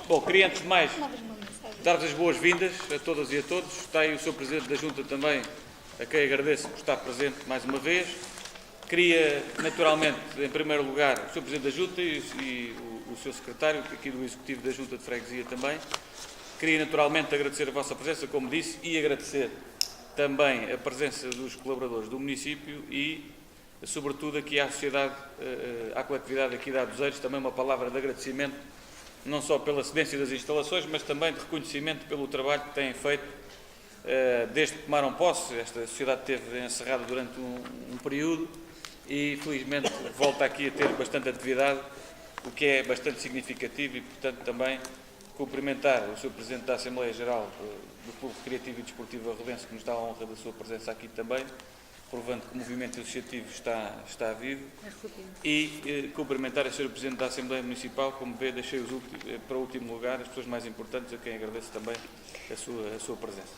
Bom, queria antes de mais dar-vos as boas-vindas a todas e a todos. Está aí o Sr. Presidente da Junta também, a quem agradeço por estar presente mais uma vez. Queria, naturalmente, em primeiro lugar, o Sr. Presidente da Junta e o Sr. Secretário, aqui do Executivo da Junta de Freguesia também. Queria, naturalmente, agradecer a vossa presença, como disse, e agradecer também a presença dos colaboradores do município e, sobretudo, aqui à sociedade, à coletividade aqui da Aduzeiros, também uma palavra de agradecimento, não só pela cedência das instalações, mas também de reconhecimento pelo trabalho que têm feito desde que tomaram posse. Esta sociedade esteve encerrada durante um período e, felizmente, volta aqui a ter bastante atividade, o que é bastante significativo e, portanto, também cumprimentar o Sr. Presidente da Assembleia Geral do Clube Recreativo e Desportivo Arrodense, que nos dá a honra da sua presença aqui também, provando que o movimento associativo está vivo, e cumprimentar a Sra. Presidente da Assembleia Municipal. Como vê, deixei para o último lugar as pessoas mais importantes, a quem agradeço também a sua presença.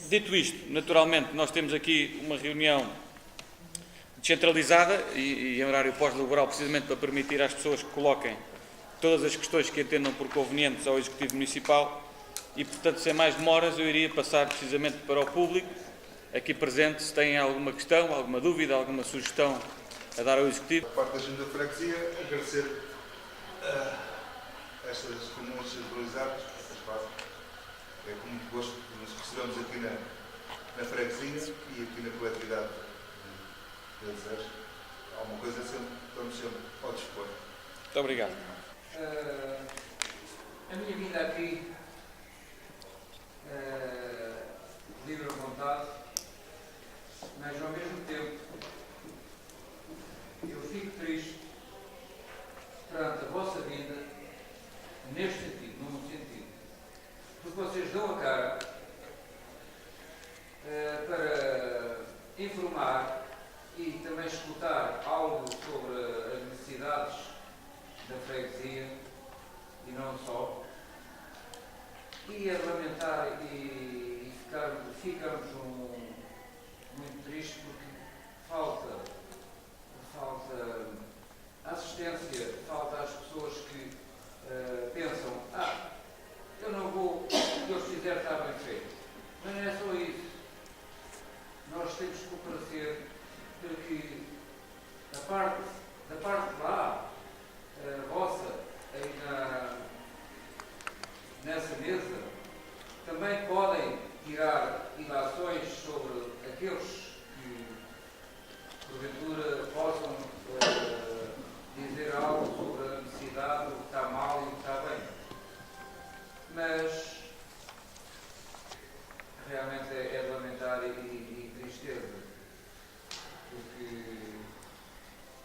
Dito isto, naturalmente, nós temos aqui uma reunião descentralizada e em horário pós-laboral, precisamente para permitir às pessoas que coloquem todas as questões que entendam por convenientes ao Executivo Municipal e, portanto, sem mais demoras, eu iria passar precisamente para o público aqui presente, se têm alguma questão, alguma dúvida, alguma sugestão a dar ao Executivo. Da parte da Junta de Freguesia, agradecer estas reuniões centralizadas, este espaço. É com muito gosto que nos recebemos aqui na Freguesia e aqui na coletividade de Aduzeiros. Alguma coisa estamos sempre ao dispor. Muito obrigado. A minha vinda aqui, livre à vontade, mas ao mesmo tempo eu fico triste perante a vossa vinda neste sentido, num sentido, porque vocês dão a cara para informar e também escutar algo sobre as necessidades da freguesia e não só, e a lamentar e ficamos muito tristes porque falta assistência, falta às pessoas que pensam, eu não vou, o que eles fizerem está bem feito. Mas não é só isso. Nós temos que comparecer para que da parte de lá, vossa, aí nessa mesa, também podem tirar ilações sobre aqueles que, porventura, possam dizer algo sobre a necessidade, o que está mal e o que está bem. Mas, realmente é de lamentar e tristeza, porque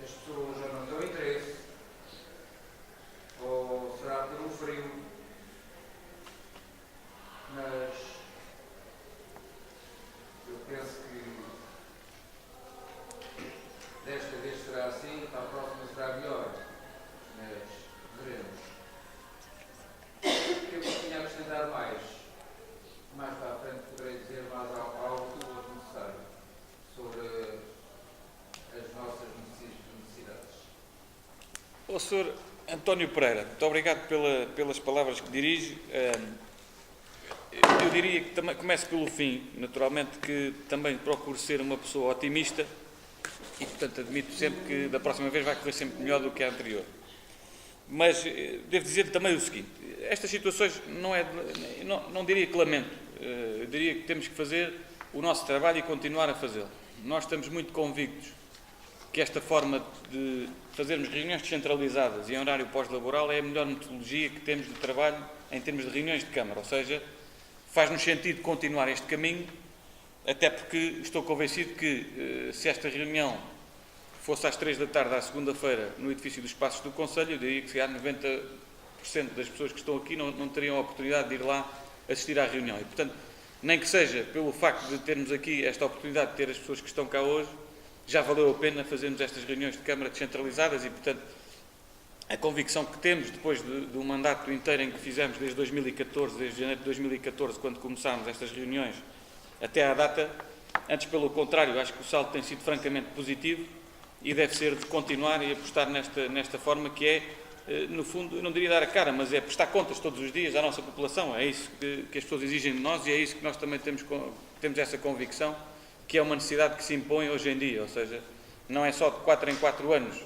as pessoas já não dão interesse, ou será pelo frio, mas eu penso que desta vez será assim, para a próxima será melhor, mas veremos. Eu tinha a acrescentar mais para a frente poderei dizer mais algo necessário sobre as nossas necessidades. O Sr. António Pereira, muito obrigado pelas palavras que dirige. Eu diria que também começo pelo fim, naturalmente, que também procuro ser uma pessoa otimista e, portanto, admito sempre que da próxima vez vai correr sempre melhor do que a anterior. Mas devo dizer também o seguinte: estas situações não diria que lamento, eu diria que temos que fazer o nosso trabalho e continuar a fazê-lo. Nós estamos muito convictos que esta forma de fazermos reuniões descentralizadas e em horário pós-laboral é a melhor metodologia que temos de trabalho em termos de reuniões de Câmara, ou seja, faz-nos sentido continuar este caminho, até porque estou convencido que se esta reunião fosse às 3 da tarde, à segunda-feira, no edifício dos Passos do Conselho, eu diria que se há 90% das pessoas que estão aqui não teriam a oportunidade de ir lá assistir à reunião. E, portanto, nem que seja pelo facto de termos aqui esta oportunidade de ter as pessoas que estão cá hoje, já valeu a pena fazermos estas reuniões de Câmara descentralizadas e, portanto, a convicção que temos, depois de um mandato inteiro em que fizemos desde 2014, desde janeiro de 2014, quando começámos estas reuniões, até à data, antes pelo contrário, acho que o saldo tem sido francamente positivo e deve ser de continuar e apostar nesta forma, que é no fundo, eu não diria dar a cara, mas é prestar contas todos os dias à nossa população. É isso que as pessoas exigem de nós e é isso que nós também temos essa convicção, que é uma necessidade que se impõe hoje em dia. Ou seja, não é só de 4 em 4 anos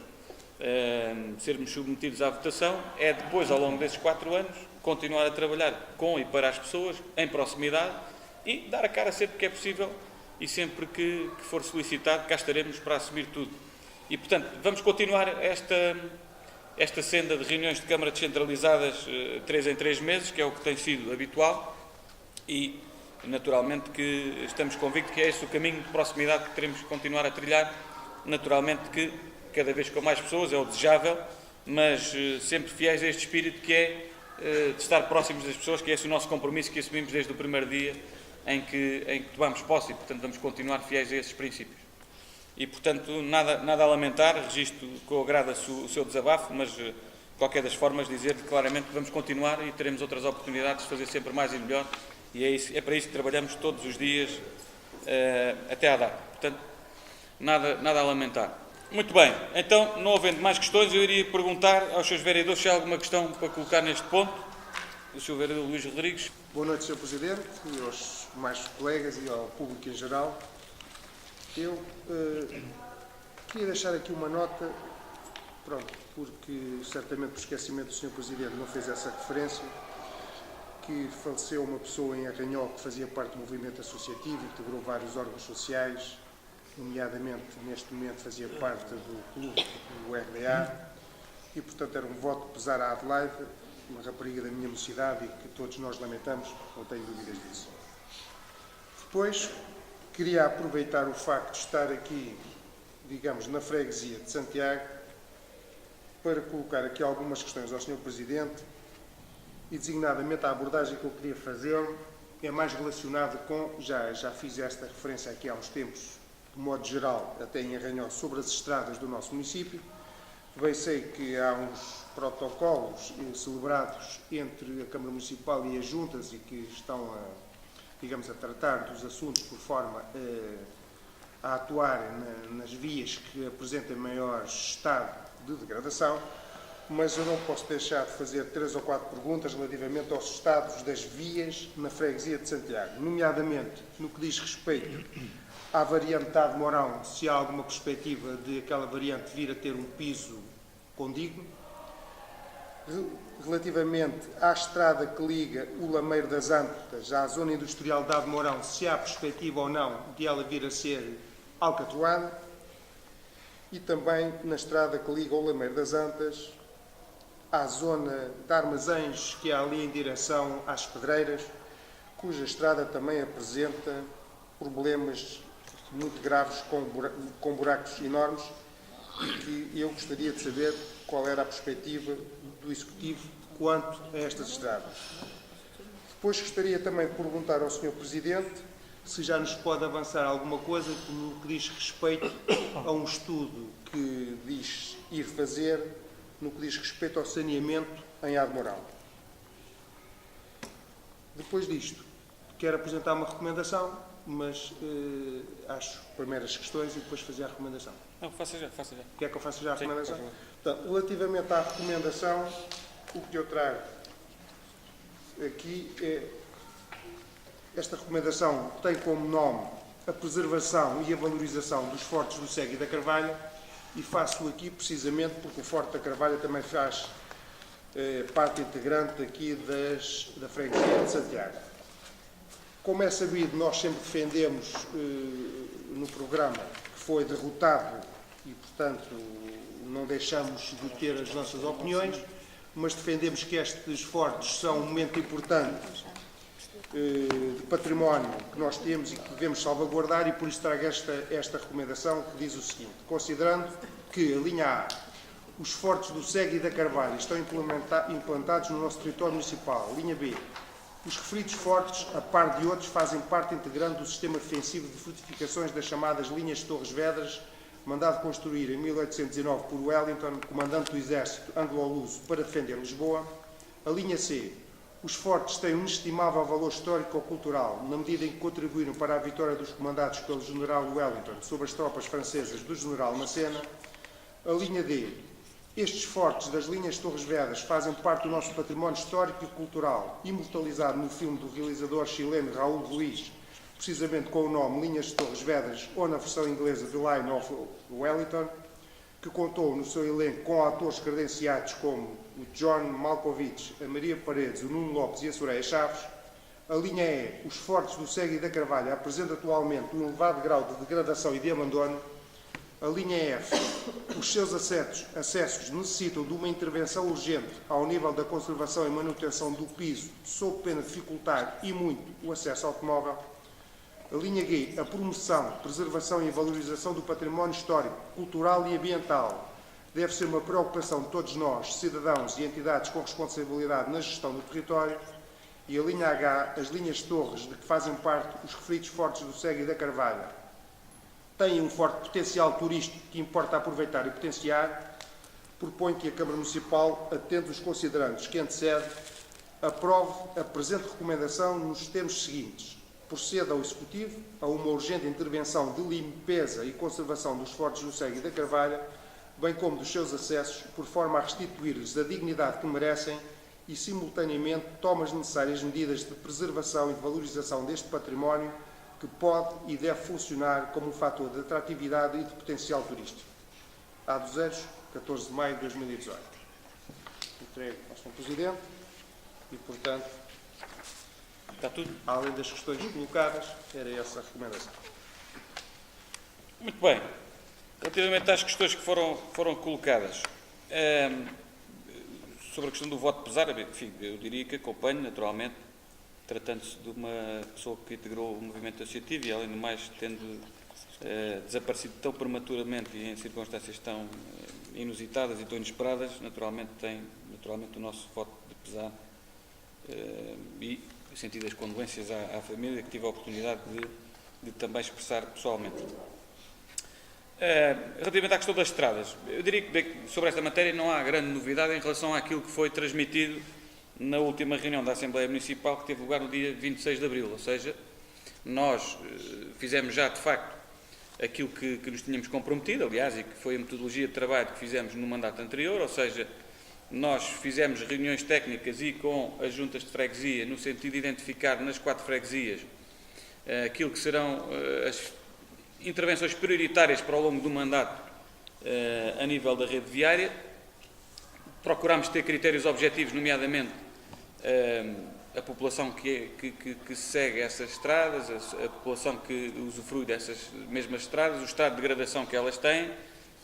sermos submetidos à votação, é depois, ao longo desses 4 anos, continuar a trabalhar com e para as pessoas, em proximidade, e dar a cara sempre que é possível e sempre que for solicitado, cá estaremos para assumir tudo. E, portanto, vamos continuar esta senda de reuniões de Câmara descentralizadas 3 em 3 meses, que é o que tem sido habitual, e naturalmente que estamos convictos que é esse o caminho de proximidade que teremos que continuar a trilhar. Naturalmente que cada vez com mais pessoas é o desejável, mas sempre fiéis a este espírito que é de estar próximos das pessoas, que é esse o nosso compromisso que assumimos desde o primeiro dia em que tomamos posse, e portanto vamos continuar fiéis a esses princípios. E portanto nada a lamentar, registro com agrado o seu desabafo, mas de qualquer das formas dizer claramente que vamos continuar e teremos outras oportunidades de fazer sempre mais e melhor, e é para isso que trabalhamos todos os dias até à data. Portanto, nada a lamentar. Muito bem, então, não havendo mais questões, eu iria perguntar aos seus vereadores se há alguma questão para colocar neste ponto. O Sr. Vereador Luís Rodrigues. Boa noite, Sr. Presidente, e aos mais colegas e ao público em geral. Eu queria deixar aqui uma nota, porque certamente por esquecimento do Sr. Presidente não fez essa referência, que faleceu uma pessoa em Arranhol que fazia parte do movimento associativo, integrou vários órgãos sociais, nomeadamente, neste momento, fazia parte do clube do RDA, e, portanto, era um voto de pesar à Adelaide, uma rapariga da minha mocidade e que todos nós lamentamos, não tenho dúvidas disso. Depois, queria aproveitar o facto de estar aqui, digamos, na freguesia de Santiago, para colocar aqui algumas questões ao Sr. Presidente, e designadamente a abordagem que eu queria fazer é mais relacionada com, já fiz esta referência aqui há uns tempos, de modo geral, até em Arranhol, sobre as estradas do nosso município. Bem sei que há uns protocolos celebrados entre a Câmara Municipal e as juntas e que estão a tratar dos assuntos por forma a atuar nas vias que apresentem maior estado de degradação, mas eu não posso deixar de fazer 3 ou 4 perguntas relativamente aos estados das vias na freguesia de Santiago, nomeadamente no que diz respeito à variante de Mourão, se há alguma perspectiva de aquela variante vir a ter um piso condigno. Relativamente à estrada que liga o Lameiro das Antas à zona industrial de Mourão, se há perspectiva ou não de ela vir a ser alcatroada. E também na estrada que liga o Lameiro das Antas à zona de armazéns que há ali em direção às Pedreiras, cuja estrada também apresenta problemas muito graves, com buracos enormes, e que eu gostaria de saber qual era a perspectiva do Executivo quanto a estas estradas. Depois gostaria também de perguntar ao Sr. Presidente se já nos pode avançar alguma coisa no que diz respeito a um estudo que diz ir fazer no que diz respeito ao saneamento em Mourão. Depois disto, quero apresentar uma recomendação, mas acho primeiro as questões e depois fazer a recomendação. Não, faça já. Quer que eu faça já a recomendação? Sim, portanto, relativamente à recomendação, o que eu trago aqui é... Esta recomendação tem como nome a preservação e a valorização dos fortes do Cego e da Carvalha, e faço aqui precisamente porque o Forte da Carvalha também faz parte integrante aqui da freguesia de Santiago. Como é sabido, nós sempre defendemos no programa que foi derrotado e, portanto, não deixamos de ter as nossas opiniões, mas defendemos que estes fortes são um momento importante de património que nós temos e que devemos salvaguardar, e por isso trago esta recomendação que diz o seguinte: considerando que a linha A, os fortes do Cego e da Carvalho estão implantados no nosso território municipal, linha B, os referidos fortes, a par de outros, fazem parte integrante do sistema defensivo de fortificações das chamadas linhas de Torres Vedras, mandado construir em 1819 por Wellington, comandante do exército anglo-luso, para defender Lisboa. A linha C, os fortes têm um inestimável valor histórico ou cultural, na medida em que contribuíram para a vitória dos comandados pelo general Wellington sobre as tropas francesas do general Massena. A linha D, Estes fortes das linhas Torres Vedras fazem parte do nosso património histórico e cultural, imortalizado no filme do realizador chileno Raul Ruiz, precisamente com o nome Linhas de Torres Vedras, ou na versão inglesa The Line of Wellington, que contou no seu elenco com atores credenciados como o John Malkovich, a Maria Paredes, o Nuno Lopes e a Soraya Chaves. A linha E, os fortes do Cego e da Carvalho, apresenta atualmente um elevado grau de degradação e de abandono. A linha F, os seus acessos necessitam de uma intervenção urgente ao nível da conservação e manutenção do piso, sob pena de dificultar e muito o acesso ao automóvel. A linha G, a promoção, preservação e valorização do património histórico, cultural e ambiental deve ser uma preocupação de todos nós, cidadãos e entidades com responsabilidade na gestão do território. E a linha H, as linhas de torres de que fazem parte os referidos fortes do Cego e da Carvalho, têm um forte potencial turístico que importa aproveitar e potenciar. Propõe que a Câmara Municipal, atendo os considerandos que antecede, aprove a presente recomendação nos termos seguintes. Proceda ao Executivo a uma urgente intervenção de limpeza e conservação dos fortes do Cego e da Carvalho, bem como dos seus acessos, por forma a restituir-lhes a dignidade que merecem e, simultaneamente, toma as necessárias medidas de preservação e de valorização deste património que pode e deve funcionar como um fator de atratividade e de potencial turístico. A dos Eiros, 14 de maio de 2018. Entrego ao Sr. Presidente e, portanto, Está tudo? além das questões colocadas, era essa a recomendação. Muito bem. Relativamente às questões que foram colocadas, sobre a questão do voto pesar, enfim, eu diria que acompanho, naturalmente, tratando-se de uma pessoa que integrou o movimento associativo e, além do mais, tendo desaparecido tão prematuramente e em circunstâncias tão inusitadas e tão inesperadas, naturalmente tem o nosso voto de pesar e sentido as condolências à família, que tive a oportunidade de também expressar pessoalmente. Relativamente à questão das estradas, eu diria que sobre esta matéria não há grande novidade em relação àquilo que foi transmitido na última reunião da Assembleia Municipal, que teve lugar no dia 26 de abril, ou seja, nós fizemos já, de facto, aquilo que nos tínhamos comprometido, aliás, e que foi a metodologia de trabalho que fizemos no mandato anterior, ou seja, nós fizemos reuniões técnicas e com as juntas de freguesia, no sentido de identificar nas 4 freguesias aquilo que serão as intervenções prioritárias para o longo do mandato a nível da rede viária. Procurámos ter critérios objetivos, nomeadamente a população que segue essas estradas, a população que usufrui dessas mesmas estradas, o estado de degradação que elas têm.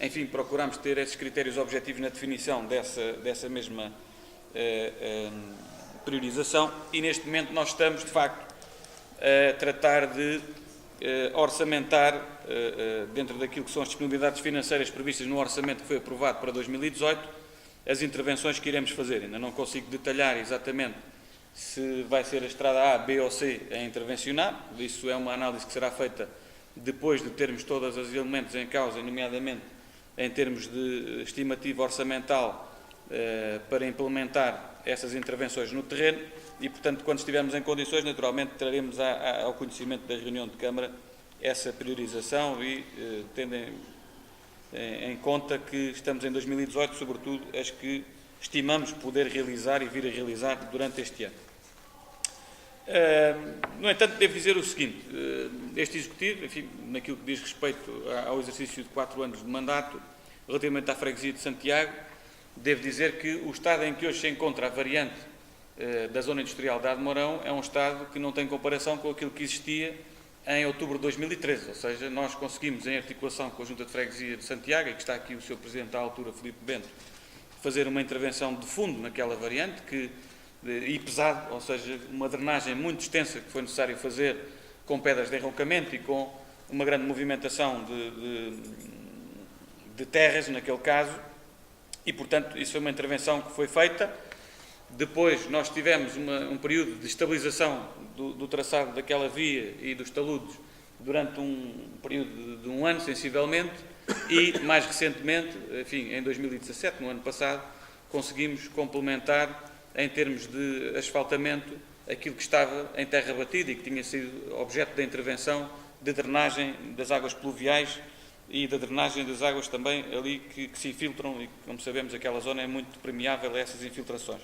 Enfim, procurámos ter esses critérios objetivos na definição dessa mesma priorização e, neste momento, nós estamos, de facto, a tratar de orçamentar, dentro daquilo que são as disponibilidades financeiras previstas no orçamento que foi aprovado para 2018, as intervenções que iremos fazer. Ainda não consigo detalhar exatamente se vai ser a estrada A, B ou C a intervencionar. Isso é uma análise que será feita depois de termos todos os elementos em causa, nomeadamente em termos de estimativa orçamental para implementar essas intervenções no terreno e, portanto, quando estivermos em condições, naturalmente, traremos ao conhecimento da reunião de Câmara essa priorização e, tendo em conta que estamos em 2018, sobretudo as que estimamos poder realizar e vir a realizar durante este ano. No entanto, devo dizer o seguinte, este Executivo, enfim, naquilo que diz respeito ao exercício de 4 anos de mandato, relativamente à freguesia de Santiago, devo dizer que o estado em que hoje se encontra a variante da zona industrial de Admorão é um estado que não tem comparação com aquilo que existia em outubro de 2013, ou seja, nós conseguimos, em articulação com a Junta de Freguesia de Santiago, e que está aqui o Sr. Presidente à altura, Filipe Bento, fazer uma intervenção de fundo naquela variante, e pesado, ou seja, uma drenagem muito extensa que foi necessário fazer com pedras de enroncamento e com uma grande movimentação de terras, naquele caso, e, portanto, isso foi uma intervenção que foi feita. Depois nós tivemos um período de estabilização do traçado daquela via e dos taludes durante um período de 1 ano, sensivelmente, e, mais recentemente, enfim, em 2017, no ano passado, conseguimos complementar, em termos de asfaltamento, aquilo que estava em terra batida e que tinha sido objeto da intervenção de drenagem das águas pluviais e da drenagem das águas também ali que se infiltram e, como sabemos, aquela zona é muito permeável a essas infiltrações.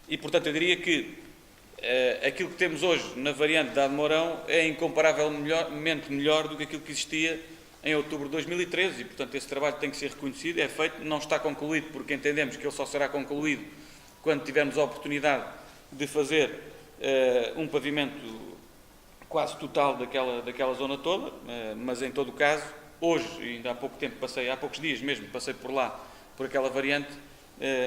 E, portanto, eu diria que aquilo que temos hoje na variante da Mourão é incomparavelmente melhor do que aquilo que existia em outubro de 2013 e, portanto, esse trabalho tem que ser reconhecido, é feito, não está concluído porque entendemos que ele só será concluído quando tivermos a oportunidade de fazer um pavimento quase total daquela zona toda, mas em todo o caso, hoje, ainda há pouco tempo há poucos dias mesmo, passei por lá, por aquela variante,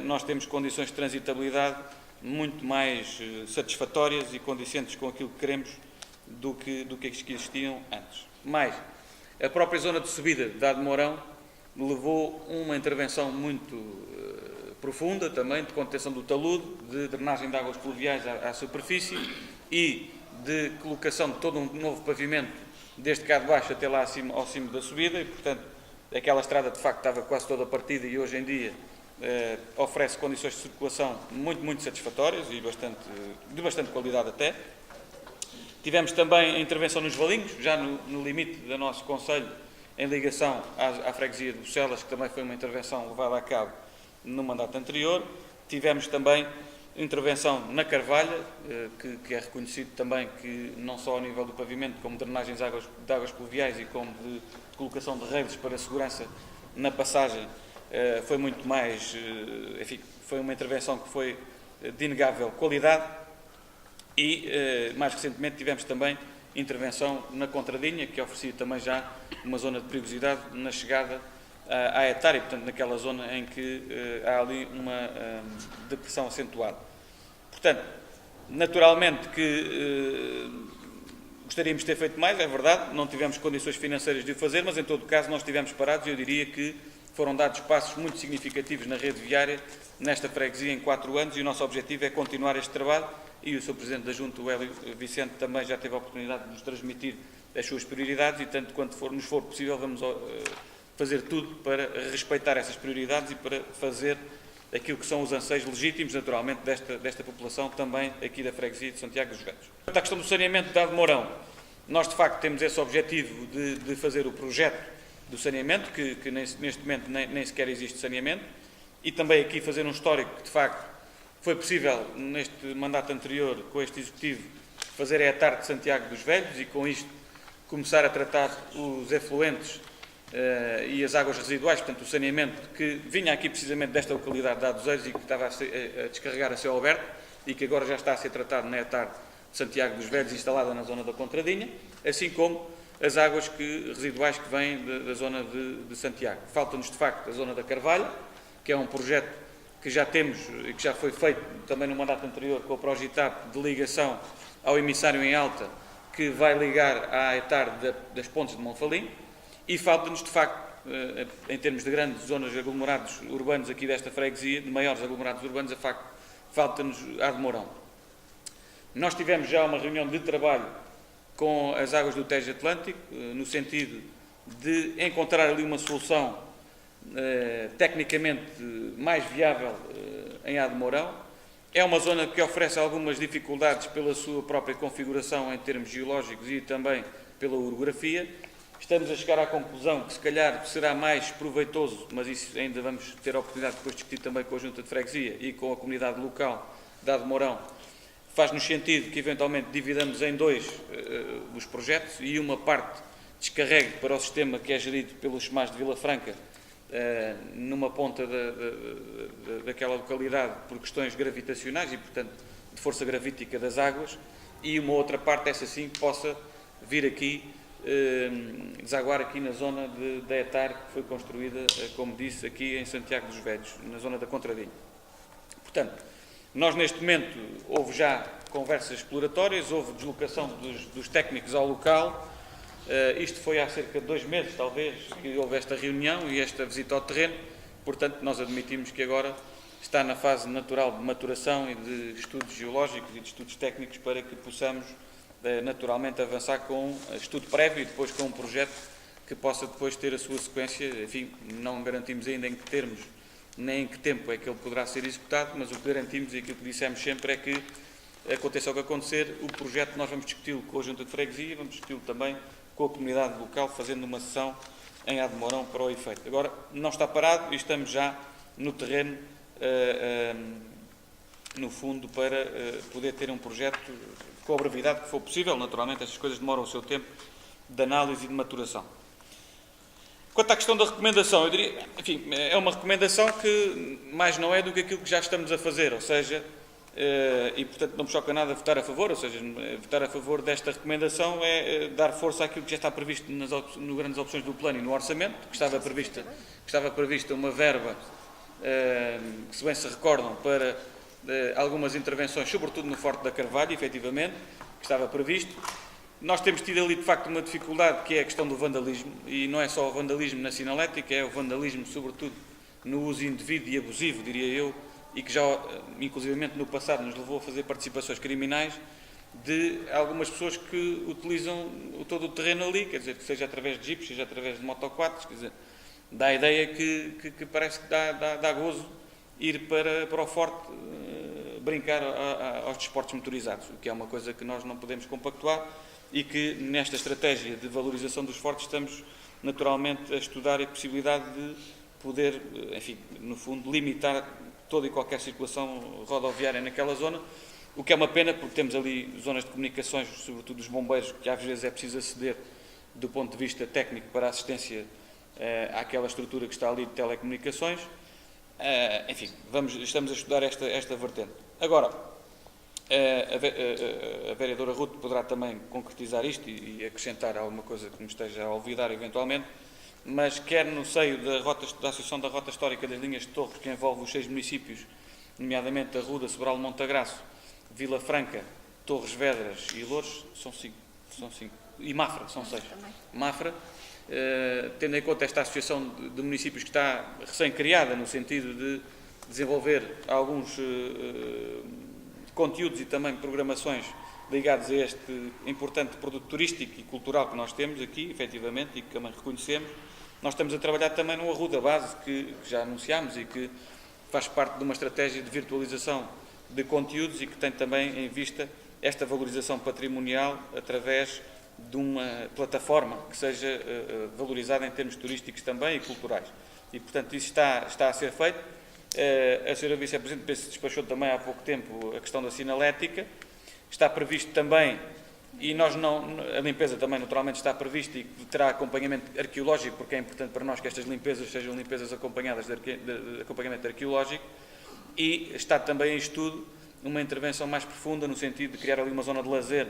nós temos condições de transitabilidade muito mais satisfatórias e condicentes com aquilo que queremos do que as que existiam antes. Mais, a própria zona de subida da Mourão levou uma intervenção muito profunda também de contenção do talude, de drenagem de águas pluviais à superfície e de colocação de todo um novo pavimento desde cá de baixo até lá ao cimo da subida e, portanto, aquela estrada de facto estava quase toda partida e hoje em dia oferece condições de circulação muito satisfatórias e de bastante qualidade até. Tivemos também a intervenção nos Valinhos, já no limite do nosso concelho, em ligação à freguesia de Bucelas, que também foi uma intervenção levada a cabo no mandato anterior. Tivemos também intervenção na Carvalha, que é reconhecido também que não só ao nível do pavimento, como drenagem de águas pluviais e como de colocação de redes para segurança na passagem, foi muito mais, enfim, foi uma intervenção que foi de inegável qualidade e, mais recentemente, tivemos também intervenção na Contradinha, que oferecia também já uma zona de perigosidade na chegada à Etar e, portanto, naquela zona em que há ali uma depressão acentuada. Portanto, naturalmente que gostaríamos de ter feito mais, é verdade, não tivemos condições financeiras de o fazer, mas em todo o caso nós estivemos parados e eu diria que foram dados passos muito significativos na rede viária nesta freguesia em 4 anos e o nosso objetivo é continuar este trabalho e o Sr. Presidente da Junta, o Hélio Vicente, também já teve a oportunidade de nos transmitir as suas prioridades e, tanto quanto nos for possível, vamos fazer tudo para respeitar essas prioridades e para fazer aquilo que são os anseios legítimos, naturalmente, desta população, também aqui da freguesia de Santiago dos Velhos. Quanto à questão do saneamento da Mourão, nós, de facto, temos esse objetivo de fazer o projeto do saneamento, que neste momento nem sequer existe saneamento, e também aqui fazer um histórico que, de facto, foi possível, neste mandato anterior, com este Executivo, fazer a Etar de Santiago dos Velhos e, com isto, começar a tratar os efluentes e as águas residuais, portanto, o saneamento que vinha aqui precisamente desta localidade de Adoseiros e que estava a descarregar a céu aberto e que agora já está a ser tratado na Etar de Santiago dos Velhos, instalada na zona da Contradinha, assim como as águas residuais que vêm da zona de Santiago. Falta-nos, de facto, a zona da Carvalha, que é um projeto que já temos e que já foi feito também no mandato anterior com a Progitap de ligação ao emissário em alta, que vai ligar à Etar das Pontes de Monfalim, e falta-nos, de facto, em termos de grandes zonas de aglomerados urbanos aqui desta freguesia, de maiores aglomerados urbanos, falta-nos a de Mourão. Nós tivemos já uma reunião de trabalho com as águas do Tejo Atlântico, no sentido de encontrar ali uma solução tecnicamente mais viável em Ade Mourão. É uma zona que oferece algumas dificuldades pela sua própria configuração em termos geológicos e também pela orografia. Estamos a chegar à conclusão que se calhar será mais proveitoso, mas isso ainda vamos ter a oportunidade de depois discutir também com a Junta de Freguesia e com a comunidade local de Ade Mourão. Faz-nos sentido que eventualmente dividamos em dois os projetos e uma parte descarregue para o sistema que é gerido pelos SEMAS de Vila Franca, numa ponta daquela localidade por questões gravitacionais e, portanto, de força gravítica das águas, e uma outra parte, essa sim, que possa vir aqui, desaguar aqui na zona da Etar, que foi construída, como disse, aqui em Santiago dos Velhos, na zona da Contradinha. Portanto, nós neste momento houve já conversas exploratórias, houve deslocação dos técnicos ao local, isto foi há cerca de 2 meses, talvez, que houve esta reunião e esta visita ao terreno, portanto nós admitimos que agora está na fase natural de maturação e de estudos geológicos e de estudos técnicos para que possamos naturalmente avançar com estudo prévio e depois com um projeto que possa depois ter a sua sequência. Enfim, não garantimos ainda em que termos nem em que tempo é que ele poderá ser executado, mas o que garantimos e aquilo que dissemos sempre é que, aconteça o que acontecer, o projeto nós vamos discuti-lo com a Junta de Freguesia, vamos discuti-lo também com a comunidade local, fazendo uma sessão em Admorão para o efeito. Agora, não está parado e estamos já no terreno, no fundo, para poder ter um projeto com a brevidade que for possível. Naturalmente, estas coisas demoram o seu tempo de análise e de maturação. Quanto à questão da recomendação, eu diria, enfim, é uma recomendação que mais não é do que aquilo que já estamos a fazer, ou seja, e portanto não me choca nada votar a favor, ou seja, votar a favor desta recomendação é dar força àquilo que já está previsto nas grandes opções do plano e no orçamento, que estava prevista uma verba, que se bem se recordam, para algumas intervenções, sobretudo no Forte da Carvalho, efetivamente, que estava previsto. Nós temos tido ali, de facto, uma dificuldade, que é a questão do vandalismo, e não é só o vandalismo na sinalética, é o vandalismo, sobretudo, no uso indevido e abusivo, diria eu, e que já, inclusivamente no passado, nos levou a fazer participações criminais de algumas pessoas que utilizam todo o terreno ali, quer dizer, que seja através de jipes, seja através de motoquatres, quer dizer, dá a ideia que parece que dá gozo ir para o Forte brincar aos desportos motorizados, o que é uma coisa que nós não podemos compactuar e que nesta estratégia de valorização dos fortes estamos naturalmente a estudar a possibilidade de poder, enfim, no fundo, limitar toda e qualquer circulação rodoviária naquela zona, o que é uma pena porque temos ali zonas de comunicações, sobretudo dos bombeiros, que às vezes é preciso aceder do ponto de vista técnico para a assistência àquela estrutura que está ali de telecomunicações. Enfim, estamos a estudar esta vertente. Agora, a vereadora Ruth poderá também concretizar isto e acrescentar alguma coisa que me esteja a olvidar eventualmente, mas quer no seio da Associação da Rota Histórica das Linhas de Torres, que envolve os 6 municípios, nomeadamente Arruda, Sobral, Montagraço, Vila Franca, Torres Vedras e Loures, são 5, e Mafra, são 6. Mafra, tendo em conta esta associação de municípios que está recém-criada, no sentido de desenvolver alguns conteúdos e também programações ligados a este importante produto turístico e cultural que nós temos aqui, efetivamente, e que também reconhecemos. Nós estamos a trabalhar também no Arruda Base, que já anunciámos e que faz parte de uma estratégia de virtualização de conteúdos e que tem também em vista esta valorização patrimonial através de uma plataforma que seja valorizada em termos turísticos também e culturais. E, portanto, isso está a ser feito. A Sra. Vice-Presidente despachou também há pouco tempo a questão da sinalética. Está previsto também, e a limpeza também naturalmente está prevista e terá acompanhamento arqueológico, porque é importante para nós que estas limpezas sejam limpezas acompanhadas de acompanhamento arqueológico, e está também em estudo uma intervenção mais profunda no sentido de criar ali uma zona de lazer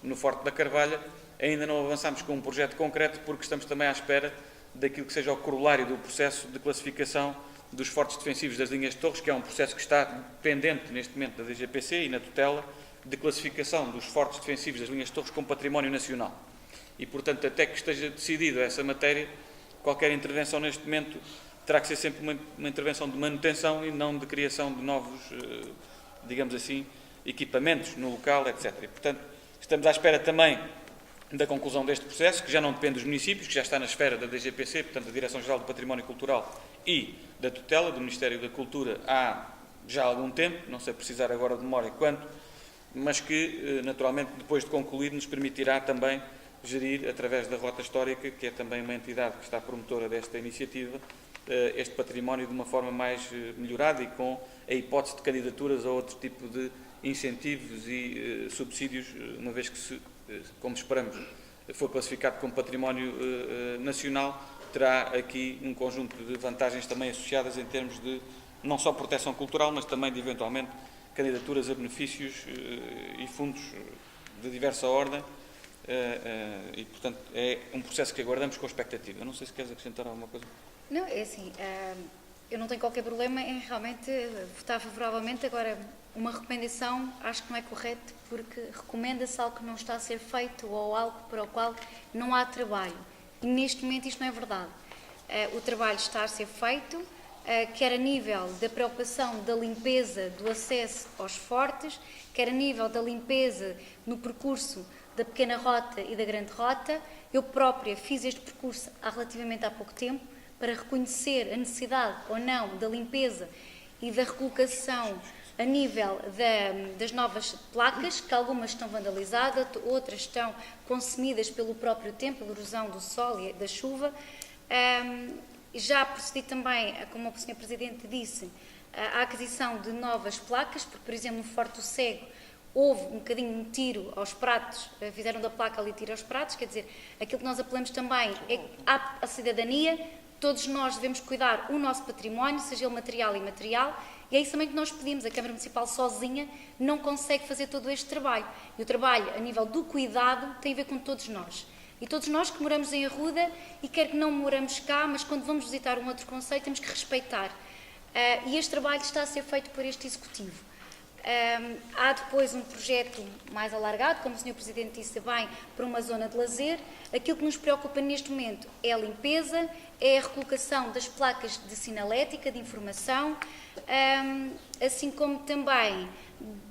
no Forte da Carvalha. Ainda não avançamos com um projeto concreto porque estamos também à espera daquilo que seja o corolário do processo de classificação dos fortes defensivos das linhas de Torres, que é um processo que está pendente neste momento da DGPC e na tutela de classificação dos fortes defensivos das linhas de Torres como património nacional. E, portanto, até que esteja decidida essa matéria, qualquer intervenção neste momento terá que ser sempre uma intervenção de manutenção e não de criação de novos, digamos assim, equipamentos no local, etc. E, portanto, estamos à espera também da conclusão deste processo, que já não depende dos municípios, que já está na esfera da DGPC, portanto, da Direção-Geral do Património Cultural e da tutela do Ministério da Cultura há já algum tempo, não sei precisar agora de memória quanto, mas que, naturalmente, depois de concluir, nos permitirá também gerir, através da Rota Histórica, que é também uma entidade que está promotora desta iniciativa, este património de uma forma mais melhorada e com a hipótese de candidaturas a outro tipo de incentivos e subsídios, uma vez que, como esperamos, for classificado como património nacional, terá aqui um conjunto de vantagens também associadas em termos de não só proteção cultural, mas também de, eventualmente, candidaturas a benefícios e fundos de diversa ordem e, portanto, é um processo que aguardamos com expectativa. Eu não sei se queres acrescentar alguma coisa. Não, é assim, eu não tenho qualquer problema em realmente votar favoravelmente. Agora, uma recomendação acho que não é correto, porque recomenda-se algo que não está a ser feito ou algo para o qual não há trabalho. E neste momento isto não é verdade. O trabalho está a ser feito, quer a nível da preocupação da limpeza do acesso aos fortes, quer a nível da limpeza no percurso da pequena rota e da grande rota. Eu própria fiz este percurso há relativamente há pouco tempo para reconhecer a necessidade ou não da limpeza e da recolocação a nível das novas placas, que algumas estão vandalizadas, outras estão consumidas pelo próprio tempo, pela erosão do sol e da chuva. Já procedi também, como o Sr. Presidente disse, à aquisição de novas placas, porque, por exemplo, no Forte do Cego houve um bocadinho um tiro aos pratos, fizeram da placa ali tiro aos pratos, quer dizer, aquilo que nós apelamos também é à cidadania, todos nós devemos cuidar o nosso património, seja ele material e imaterial, e é isso também que nós pedimos. A Câmara Municipal sozinha não consegue fazer todo este trabalho, e o trabalho a nível do cuidado tem a ver com todos nós. E todos nós que moramos em Arruda, e quer que não moramos cá, mas quando vamos visitar um outro concelho, temos que respeitar. E este trabalho está a ser feito por este Executivo. Há depois um projeto mais alargado, como o Sr. Presidente disse bem, para uma zona de lazer. Aquilo que nos preocupa neste momento é a limpeza, é a recolocação das placas de sinalética, de informação, assim como também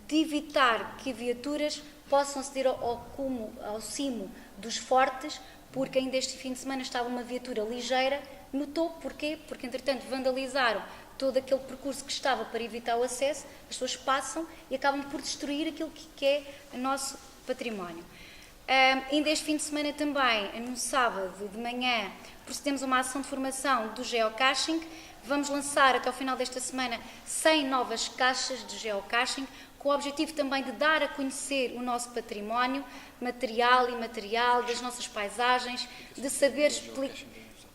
de evitar que viaturas possam aceder ao cimo dos fortes, porque ainda este fim de semana estava uma viatura ligeira no topo. Porquê? Porque, entretanto, vandalizaram todo aquele percurso que estava para evitar o acesso, as pessoas passam e acabam por destruir aquilo que é o nosso património. Ainda este fim de semana também, no sábado de manhã, procedemos a uma ação de formação do geocaching. Vamos lançar até ao final desta semana 100 novas caixas de geocaching, com o objetivo também de dar a conhecer o nosso património material e imaterial, das nossas paisagens, de saber explicar.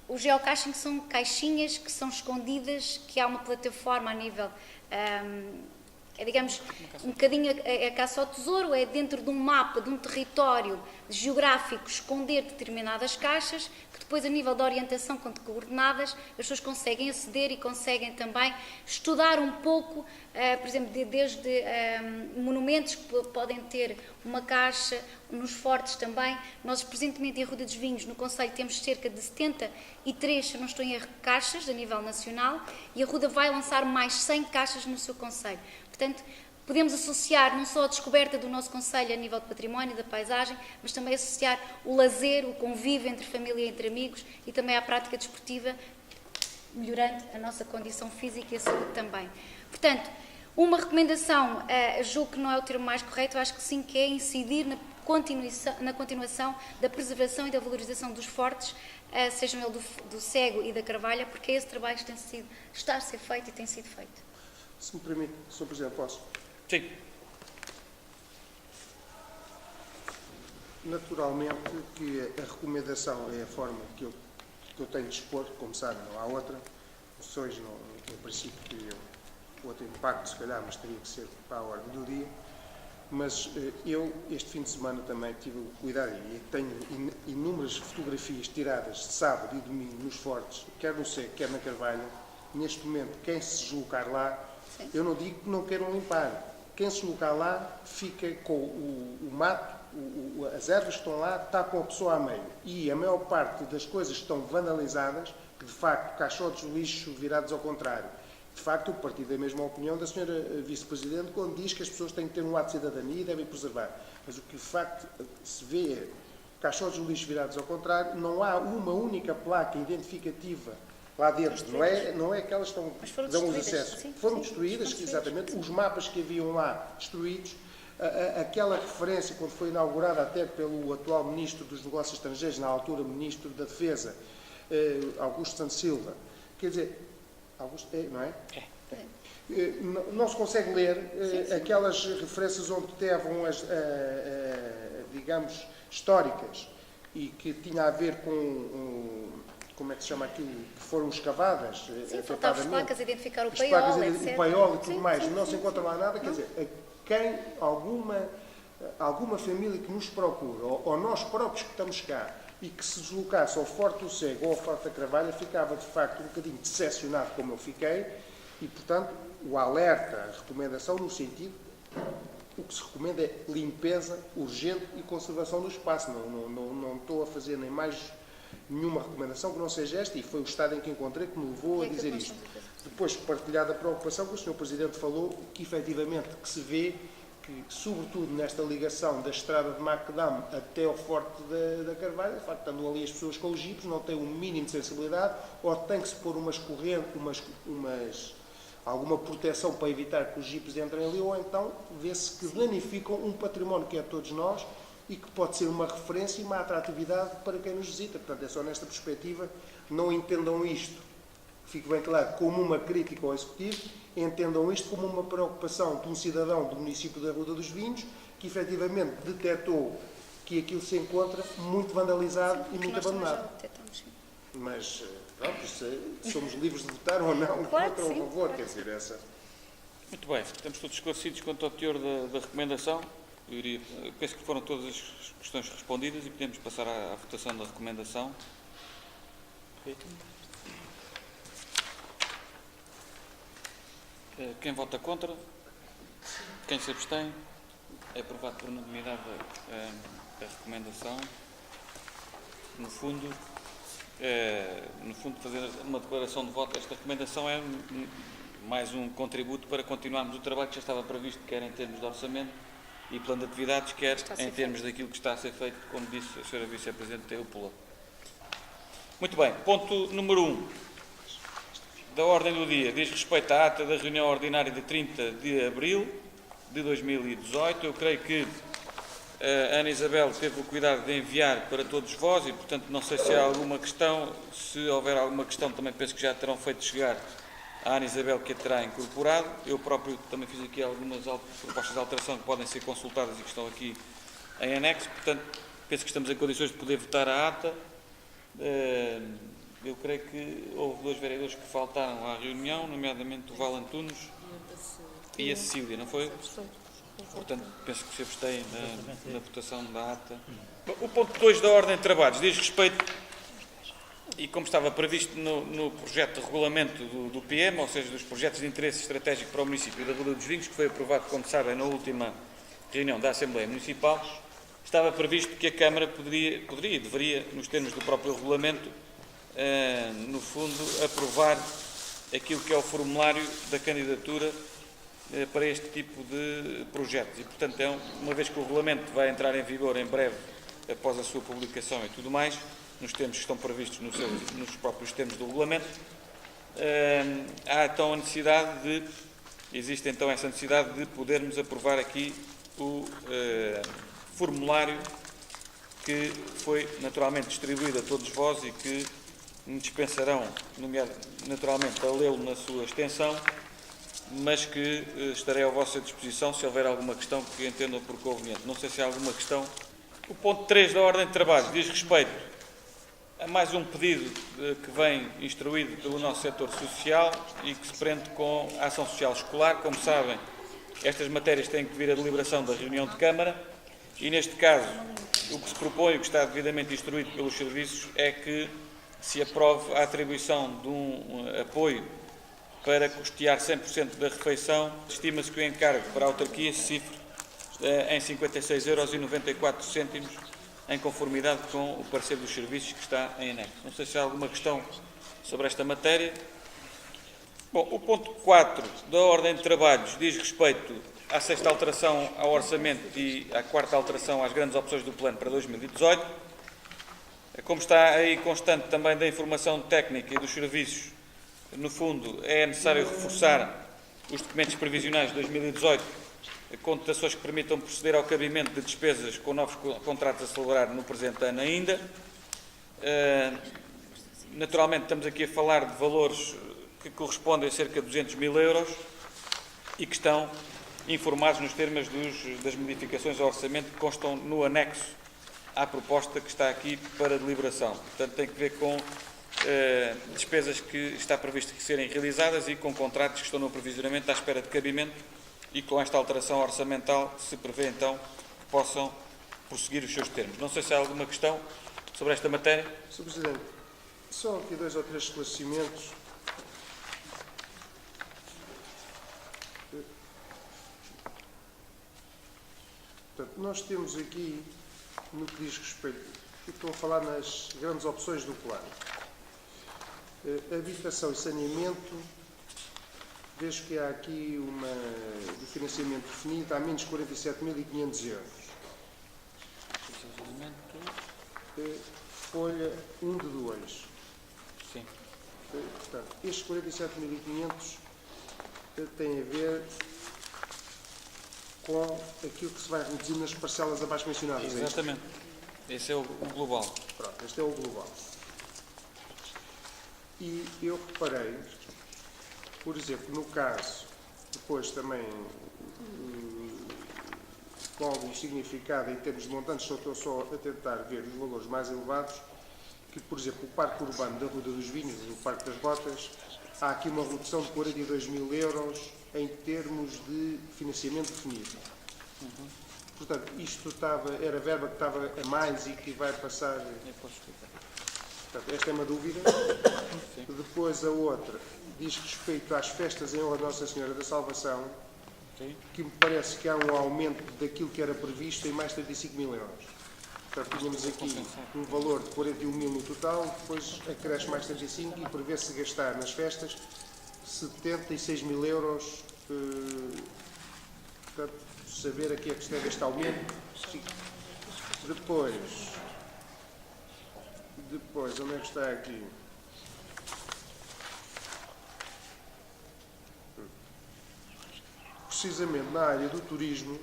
O geocaching são caixinhas que são escondidas, que há uma plataforma a nível, digamos, um bocadinho a caça ao tesouro, é dentro de um mapa, de um território geográfico, esconder determinadas caixas, que depois a nível de orientação com coordenadas, as pessoas conseguem aceder e conseguem também estudar um pouco, por exemplo, desde monumentos que podem ter uma caixa, nos fortes também. Nós, presentemente, em Arruda dos Vinhos, no concelho, temos cerca de 73, se não estou em erro, caixas a nível nacional, e a Arruda vai lançar mais 100 caixas no seu concelho. Portanto, podemos associar não só a descoberta do nosso concelho a nível de património, da paisagem, mas também associar o lazer, o convívio entre família e entre amigos, e também à prática desportiva, melhorando a nossa condição física e a saúde também. Portanto, uma recomendação, julgo que não é o termo mais correto, acho que sim, que é incidir na continuação da preservação e da valorização dos fortes, sejam ele do Cego e da Carvalha, porque é esse trabalho que está a ser feito e tem sido feito. Se me permite, Sr. Presidente, posso? Sim. Naturalmente que a recomendação é a forma que eu tenho de expor, como sabem, não há outra. Moções, em princípio, teriam outro impacto, se calhar, mas teria que ser para a ordem do dia. Mas eu, este fim de semana, também tive o cuidado, e tenho inúmeras fotografias tiradas de sábado e domingo nos fortes, quer no Cego, quer na Carvalha. Neste momento, quem se deslocar lá, eu não digo que não queiram limpar. Quem se deslocar lá fica com o mato, as ervas que estão lá, está com a pessoa a meio. E a maior parte das coisas que estão vandalizadas, que de facto, caixotes de lixo virados ao contrário. De facto, eu partilho da mesma opinião da Sra. Vice-Presidente quando diz que as pessoas têm que ter um ato de cidadania e devem preservar. Mas o que de facto se vê é caixotes de lixo virados ao contrário, não há uma única placa identificativa lá dentro, não é aquelas que dão os acessos. Foram destruídas, exatamente, os mapas que haviam lá destruídos, aquela referência, quando foi inaugurada até pelo atual Ministro dos Negócios Estrangeiros, na altura Ministro da Defesa, Augusto Santos Silva, quer dizer, Augusto, não é? Não se consegue ler aquelas referências onde estavam as, digamos, históricas e que tinha a ver com, como é que se chama aquilo, que foram escavadas. Sim, faltavam as placas, identificar o paiol, etc. O paiol e tudo mais, não se encontra lá nada, quer dizer, quem, alguma família que nos procura, ou nós próprios que estamos cá, e que se deslocasse ao Forte do Cego ou ao Forte da Carvalha, ficava de facto um bocadinho decepcionado como eu fiquei, e portanto o alerta, a recomendação no sentido, o que se recomenda é limpeza urgente e conservação do espaço. Não estou a fazer nem mais nenhuma recomendação que não seja esta, e foi o estado em que encontrei que me levou a dizer isto. Depois, partilhada a preocupação que o Sr. Presidente falou, que efetivamente que se vê que, sobretudo nesta ligação da estrada de Macadam até ao Forte da Carvalha, de facto, estando ali as pessoas com os jipes, não têm um mínimo de sensibilidade, ou tem que se pôr umas correntes, alguma proteção para evitar que os jipes entrem ali, ou então vê-se que danificam um património que é de todos nós e que pode ser uma referência e uma atratividade para quem nos visita. Portanto, é só nesta perspectiva, não entendam isto, fique bem claro, como uma crítica ao Executivo, entendam isto como uma preocupação de um cidadão do município da Ruda dos Vinhos, que efetivamente detectou que aquilo se encontra muito vandalizado e muito abandonado. Mas, pronto, somos livres de votar ou não, Claro contra que ou a sim, favor, claro quer que dizer, essa... Muito bem, estamos todos esclarecidos quanto ao teor da recomendação. Eu penso que foram todas as questões respondidas e podemos passar à votação da recomendação. Quem vota contra? Quem se abstém? É aprovado por unanimidade a recomendação. No fundo, fazer uma declaração de voto, esta recomendação é mais um contributo para continuarmos o trabalho que já estava previsto, quer em termos de orçamento e plano de atividades, quer em termos daquilo que está a ser feito, como disse a Sra. Vice-Presidente Eupula. Muito bem, ponto número 1 da ordem do dia diz respeito à ata da reunião ordinária de 30 de abril de 2018. Eu creio que a Ana Isabel teve o cuidado de enviar para todos vós e, portanto, não sei se há alguma questão. Se houver alguma questão, também penso que já terão feito chegar à Ana Isabel, que a terá incorporado. Eu próprio também fiz aqui algumas propostas de alteração que podem ser consultadas e que estão aqui em anexo. Portanto, penso que estamos em condições de poder votar a ata. Eu creio que houve 2 vereadores que faltaram à reunião, nomeadamente o Val Antunes e a Cecília, não foi? Portanto, penso que se abstém na votação da ata. O ponto 2 da ordem de trabalhos diz respeito, e como estava previsto no projeto de regulamento do PM, ou seja, dos projetos de interesse estratégico para o município da Ruda dos Vinhos, que foi aprovado, como sabem, na última reunião da Assembleia Municipal, estava previsto que a Câmara poderia e deveria, nos termos do próprio regulamento, no fundo, aprovar aquilo que é o formulário da candidatura para este tipo de projetos. E, portanto, uma vez que o regulamento vai entrar em vigor em breve, após a sua publicação e tudo mais, nos termos que estão previstos nos próprios termos do regulamento, há então existe então essa necessidade de podermos aprovar aqui o formulário que foi naturalmente distribuído a todos vós e que me dispensarão, naturalmente, a lê-lo na sua extensão, mas que estarei à vossa disposição se houver alguma questão que entendam por conveniente. Não sei se há alguma questão. O ponto 3 da ordem de trabalho diz respeito a mais um pedido que vem instruído pelo nosso setor social e que se prende com a ação social escolar. Como sabem, estas matérias têm que vir à deliberação da reunião de Câmara e, neste caso, o que se propõe, o que está devidamente instruído pelos serviços, é que se aprove a atribuição de um apoio para custear 100% da refeição. Estima-se que o encargo para a autarquia se cifre em 56,94 €, em conformidade com o parecer dos serviços que está em anexo. Não sei se há alguma questão sobre esta matéria. Bom, o ponto 4 da ordem de trabalhos diz respeito à 6ª alteração ao orçamento e à 4ª alteração às grandes opções do plano para 2018. Como está aí constante também da informação técnica e dos serviços, no fundo, é necessário reforçar os documentos previsionais de 2018, com dotações que permitam proceder ao cabimento de despesas com novos contratos a celebrar no presente ano ainda. Naturalmente, estamos aqui a falar de valores que correspondem a cerca de 200 mil € e que estão informados nos termos das modificações ao orçamento que constam no anexo à proposta que está aqui para deliberação. Portanto, tem que ver com despesas que está previsto que serem realizadas e com contratos que estão no aprovisionamento à espera de cabimento e com esta alteração orçamental se prevê então que possam prosseguir os seus termos. Não sei se há alguma questão sobre esta matéria. Sr. Presidente, só aqui 2 ou 3 esclarecimentos. Portanto, nós temos aqui, no que diz respeito, estou a falar nas grandes opções do plano. Habitação e saneamento, vejo que há aqui de financiamento definido, há menos 47.500 €. Folha 1 de 2. Sim. Portanto, estes 47.500 têm a ver com aquilo que se vai reduzir nas parcelas abaixo mencionadas. É isto? Exatamente. Esse é o global. Pronto, este é o global. E eu reparei, por exemplo, no caso, depois também com algum significado em termos de montantes, só estou só a tentar ver os valores mais elevados, que, por exemplo, o Parque Urbano da Ruda dos Vinhos, o Parque das Botas, há aqui uma redução de 42 mil euros em termos de financiamento definido. Portanto, isto era verba que estava a mais e que vai passar. Eu posso explicar. Portanto, esta é uma dúvida. Depois a outra diz respeito às festas em honra de Nossa Senhora da Salvação, Sim. que me parece que há um aumento daquilo que era previsto em mais 35 mil euros. Portanto, tínhamos aqui um valor de 41 mil no total, depois acresce mais 35 e prevê-se gastar nas festas 76 mil euros. Portanto, saber a que é que se deve este aumento. Depois, onde é que está aqui? Precisamente na área do turismo,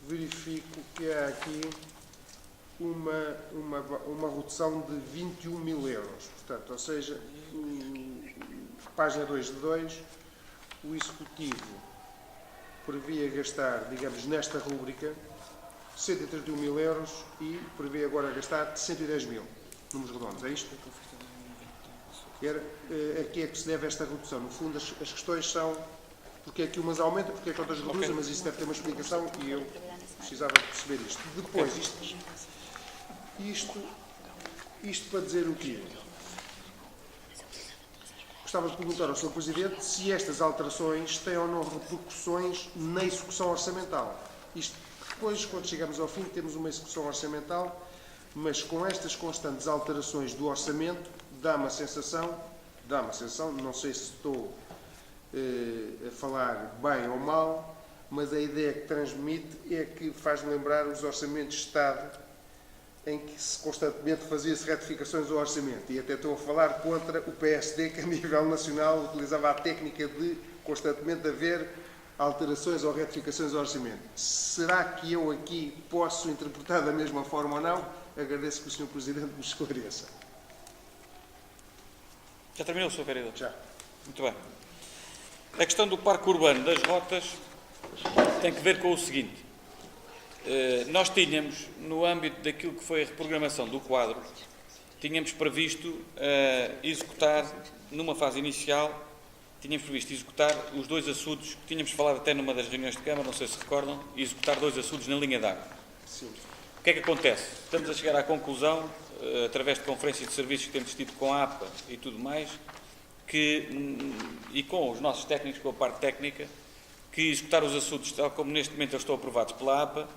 verifico que há aqui uma redução de 21 mil euros. Portanto, ou seja, página 2 de 2, o Executivo previa gastar, digamos, nesta rúbrica, 131 mil euros e prevê agora gastar 110 mil, números redondos, é isto? A que é que se deve esta redução? No fundo, as questões são porque é que umas aumentam, porque é que outras reduzem, mas isso deve ter uma explicação e eu precisava de perceber isto. Depois, isto para dizer o quê? Gostava de perguntar ao Sr. Presidente se estas alterações têm ou não repercussões na execução orçamental. Isto, depois, quando chegamos ao fim, temos uma execução orçamental, mas com estas constantes alterações do orçamento, dá-me a sensação, não sei se estou a falar bem ou mal, mas a ideia que transmite é que faz-me lembrar os orçamentos de Estado, em que se constantemente fazia-se retificações do orçamento. E até estou a falar contra o PSD, que a nível nacional utilizava a técnica de constantemente haver alterações ou retificações do orçamento. Será que eu aqui posso interpretar da mesma forma ou não? Agradeço que o Sr. Presidente me esclareça. Já terminou, Sr. Vereador? Já. Muito bem. A questão do Parque Urbano das Rotas tem que ver com o seguinte. Nós tínhamos, no âmbito daquilo que foi a reprogramação do quadro, tínhamos previsto executar, numa fase inicial, executar os 2 açudes, que tínhamos falado até numa das reuniões de Câmara, não sei se recordam, executar 2 açudes na linha d'água. Sim. O que é que acontece? Estamos a chegar à conclusão, através de conferências de serviços que temos tido com a APA e tudo mais, e com os nossos técnicos, com a parte técnica, que executar os açudes, tal como neste momento eles estão aprovados pela APA,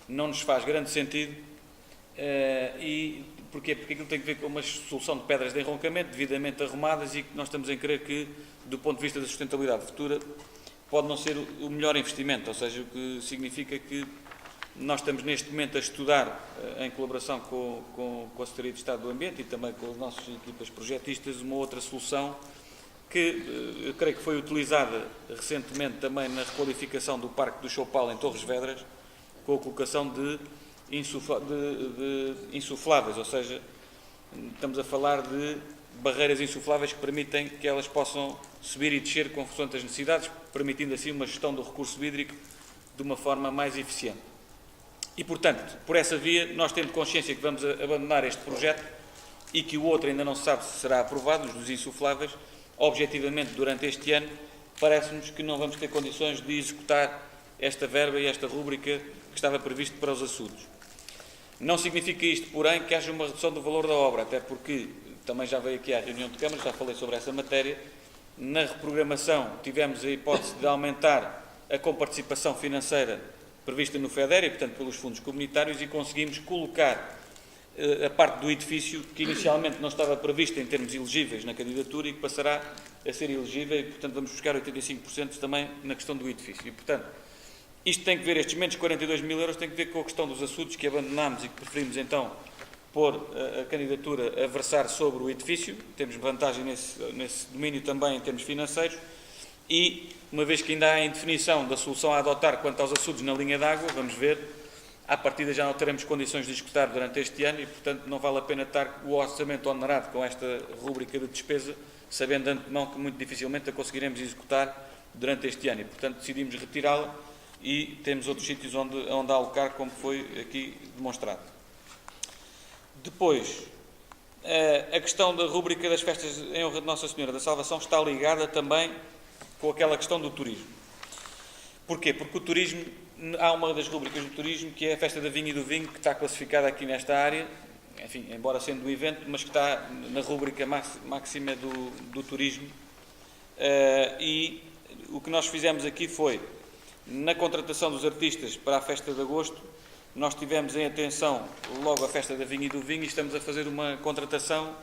não nos faz grande sentido. Porquê? Porque aquilo tem que ver com uma solução de pedras de enroncamento devidamente arrumadas e que nós estamos a crer que, do ponto de vista da sustentabilidade futura, pode não ser o melhor investimento, ou seja, o que significa que nós estamos neste momento a estudar, em colaboração com a Secretaria de Estado do Ambiente e também com as nossas equipas projetistas, uma outra solução que eu creio que foi utilizada recentemente também na requalificação do Parque do Choupal em Torres Vedras, com a colocação de insufláveis, ou seja, estamos a falar de barreiras insufláveis que permitem que elas possam subir e descer consoante as necessidades, permitindo assim uma gestão do recurso hídrico de uma forma mais eficiente. E, portanto, por essa via, nós tendo consciência que vamos abandonar este projeto e que o outro ainda não se sabe se será aprovado, os dos insufláveis, objetivamente, durante este ano, parece-nos que não vamos ter condições de executar esta verba e esta rúbrica que estava previsto para os açudes. Não significa isto, porém, que haja uma redução do valor da obra, até porque também já veio aqui à reunião de Câmara, já falei sobre essa matéria. Na reprogramação tivemos a hipótese de aumentar a comparticipação financeira prevista no FEDER e, portanto, pelos fundos comunitários e conseguimos colocar a parte do edifício que inicialmente não estava prevista em termos elegíveis na candidatura e que passará a ser elegível e, portanto, vamos buscar 85% também na questão do edifício. E, portanto, isto tem que ver, estes menos 42 mil euros, tem que ver com a questão dos açudes que abandonámos e que preferimos, então, pôr a candidatura a versar sobre o edifício. Temos vantagem nesse domínio também em termos financeiros. e, uma vez que ainda há a indefinição da solução a adotar quanto aos açudes na linha d'água, vamos ver, à partida já não teremos condições de executar durante este ano e, portanto, não vale a pena estar o orçamento onerado com esta rúbrica de despesa, sabendo de antemão que muito dificilmente a conseguiremos executar durante este ano e, portanto, decidimos retirá-la e temos outros sítios onde alocar, como foi aqui demonstrado. Depois, a questão da rúbrica das festas em honra de Nossa Senhora da Salvação está ligada também com aquela questão do turismo. Porquê? Porque o turismo, há uma das rúbricas do turismo que é a Festa da Vinha e do Vinho, que está classificada aqui nesta área, enfim, embora sendo um evento, mas que está na rúbrica máxima do turismo. E o que nós fizemos aqui foi, na contratação dos artistas para a Festa de Agosto, nós tivemos em atenção logo a Festa da Vinha e do Vinho e estamos a fazer uma contratação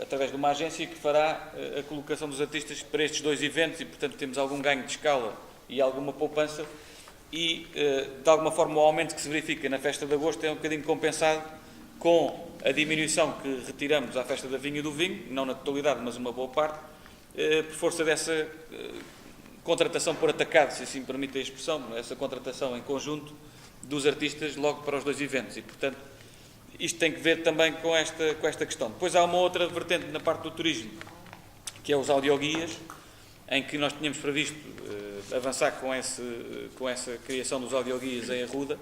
através de uma agência que fará a colocação dos artistas para estes dois eventos e, portanto, temos algum ganho de escala e alguma poupança e, de alguma forma, o aumento que se verifica na Festa de Agosto é um bocadinho compensado com a diminuição que retiramos à Festa da Vinha e do Vinho, não na totalidade, mas uma boa parte, por força dessa contratação por atacado, se assim permite a expressão, essa contratação em conjunto dos artistas logo para os dois eventos e, portanto, isto tem que ver também com esta questão. Depois há uma outra vertente na parte do turismo, que é os audioguias, em que nós tínhamos previsto avançar com essa criação dos audioguias em Arruda,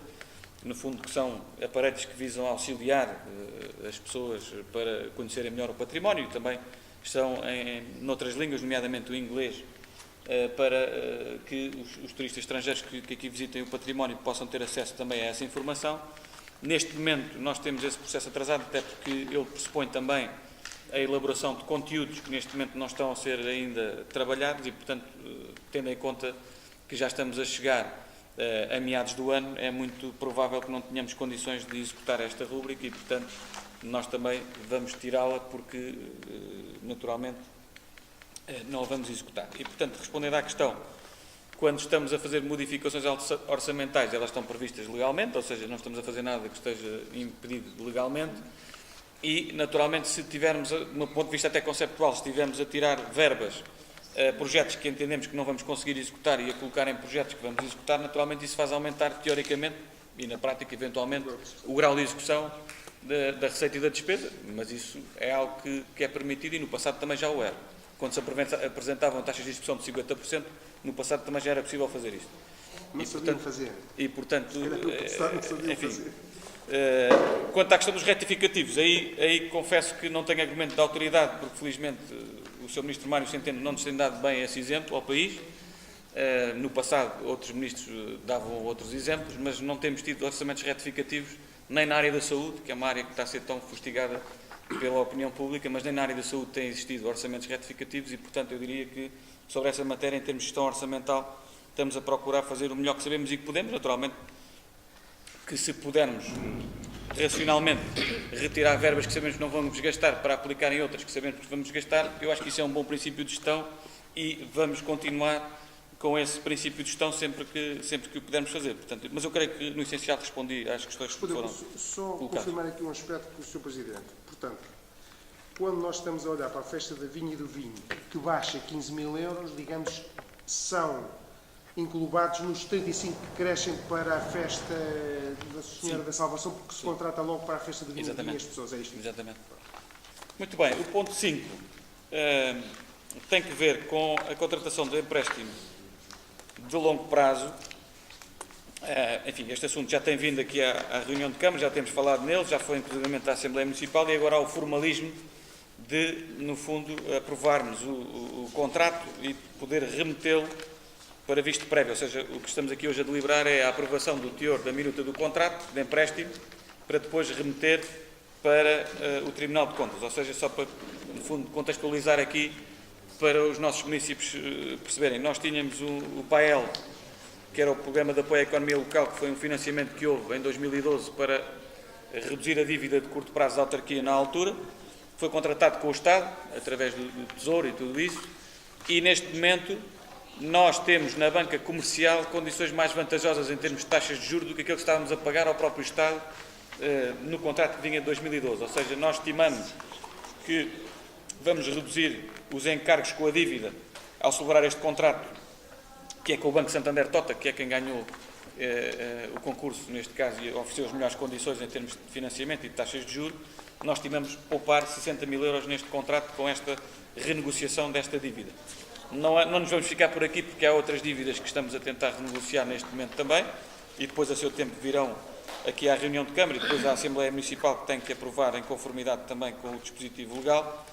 no fundo que são aparelhos que visam auxiliar as pessoas para conhecerem melhor o património e também estão noutras línguas, nomeadamente o inglês, para que os turistas estrangeiros que aqui visitem o património possam ter acesso também a essa informação. Neste momento nós temos esse processo atrasado, até porque ele pressupõe também a elaboração de conteúdos que neste momento não estão a ser ainda trabalhados e, portanto, tendo em conta que já estamos a chegar a meados do ano, é muito provável que não tenhamos condições de executar esta rúbrica e, portanto, nós também vamos tirá-la porque, naturalmente, não a vamos executar. E, portanto, respondendo à questão, quando estamos a fazer modificações orçamentais, elas estão previstas legalmente, ou seja, não estamos a fazer nada que esteja impedido legalmente e, naturalmente, se tivermos, de um ponto de vista até conceptual, se estivermos a tirar verbas a projetos que entendemos que não vamos conseguir executar e a colocar em projetos que vamos executar, naturalmente isso faz aumentar, teoricamente, e na prática, eventualmente, o grau de execução da receita e da despesa, mas isso é algo que é permitido e no passado também já o era. Quando se apresentavam taxas de execução de 50%, no passado também já era possível fazer isto. Não sabiam fazer. E, portanto, Não sabiam fazer. Quanto à questão dos retificativos, aí confesso que não tenho argumento de autoridade, porque felizmente o Sr. Ministro Mário Centeno não nos tem dado bem esse exemplo ao país. No passado outros ministros davam outros exemplos, mas não temos tido orçamentos retificativos nem na área da saúde, que é uma área que está a ser tão fustigada pela opinião pública, mas nem na área da saúde têm existido orçamentos retificativos e, portanto, eu diria que sobre essa matéria, em termos de gestão orçamental, estamos a procurar fazer o melhor que sabemos e que podemos, naturalmente, que se pudermos racionalmente retirar verbas que sabemos que não vamos gastar para aplicar em outras que sabemos que vamos gastar, eu acho que isso é um bom princípio de gestão e vamos continuar com esse princípio de gestão sempre que o pudermos fazer. Portanto, mas eu creio que, no essencial, respondi às questões que foram Só colocadas. confirmar aqui um aspecto com o Sr. Presidente. Portanto, quando nós estamos a olhar para a Festa da Vinha e do Vinho, que baixa 15 mil euros, digamos, são englobados nos 35 que crescem para a Festa da Senhora da Salvação, porque se contrata logo para a Festa da Vinha e do Vinho as pessoas. É isto? Exatamente. Muito bem. O ponto 5 tem que ver com a contratação de empréstimo de longo prazo. Enfim, este assunto já tem vindo aqui à reunião de Câmara, já temos falado nele, já foi inclusivamente à Assembleia Municipal e agora há o formalismo de, no fundo, aprovarmos o contrato e poder remetê-lo para visto prévio. Ou seja, o que estamos aqui hoje a deliberar é a aprovação do teor da minuta do contrato de empréstimo para depois remeter para o Tribunal de Contas. Ou seja, só para, no fundo, contextualizar aqui para os nossos municípios perceberem. Nós tínhamos o PAEL, que era o Programa de Apoio à Economia Local, que foi um financiamento que houve em 2012 para reduzir a dívida de curto prazo da autarquia na altura. Foi contratado com o Estado, através do Tesouro e tudo isso, e neste momento nós temos na banca comercial condições mais vantajosas em termos de taxas de juros do que aquilo que estávamos a pagar ao próprio Estado no contrato que vinha de 2012. Ou seja, nós estimamos que vamos reduzir os encargos com a dívida ao celebrar este contrato, que é com o Banco Santander Tota, que é quem ganhou o concurso, neste caso, e ofereceu as melhores condições em termos de financiamento e de taxas de juros. Nós tivemos poupar 60 mil euros neste contrato com esta renegociação desta dívida. Não nos vamos ficar por aqui, porque há outras dívidas que estamos a tentar renegociar neste momento também, e depois a seu tempo virão aqui à reunião de Câmara e depois à Assembleia Municipal, que tem que aprovar em conformidade também com o dispositivo legal.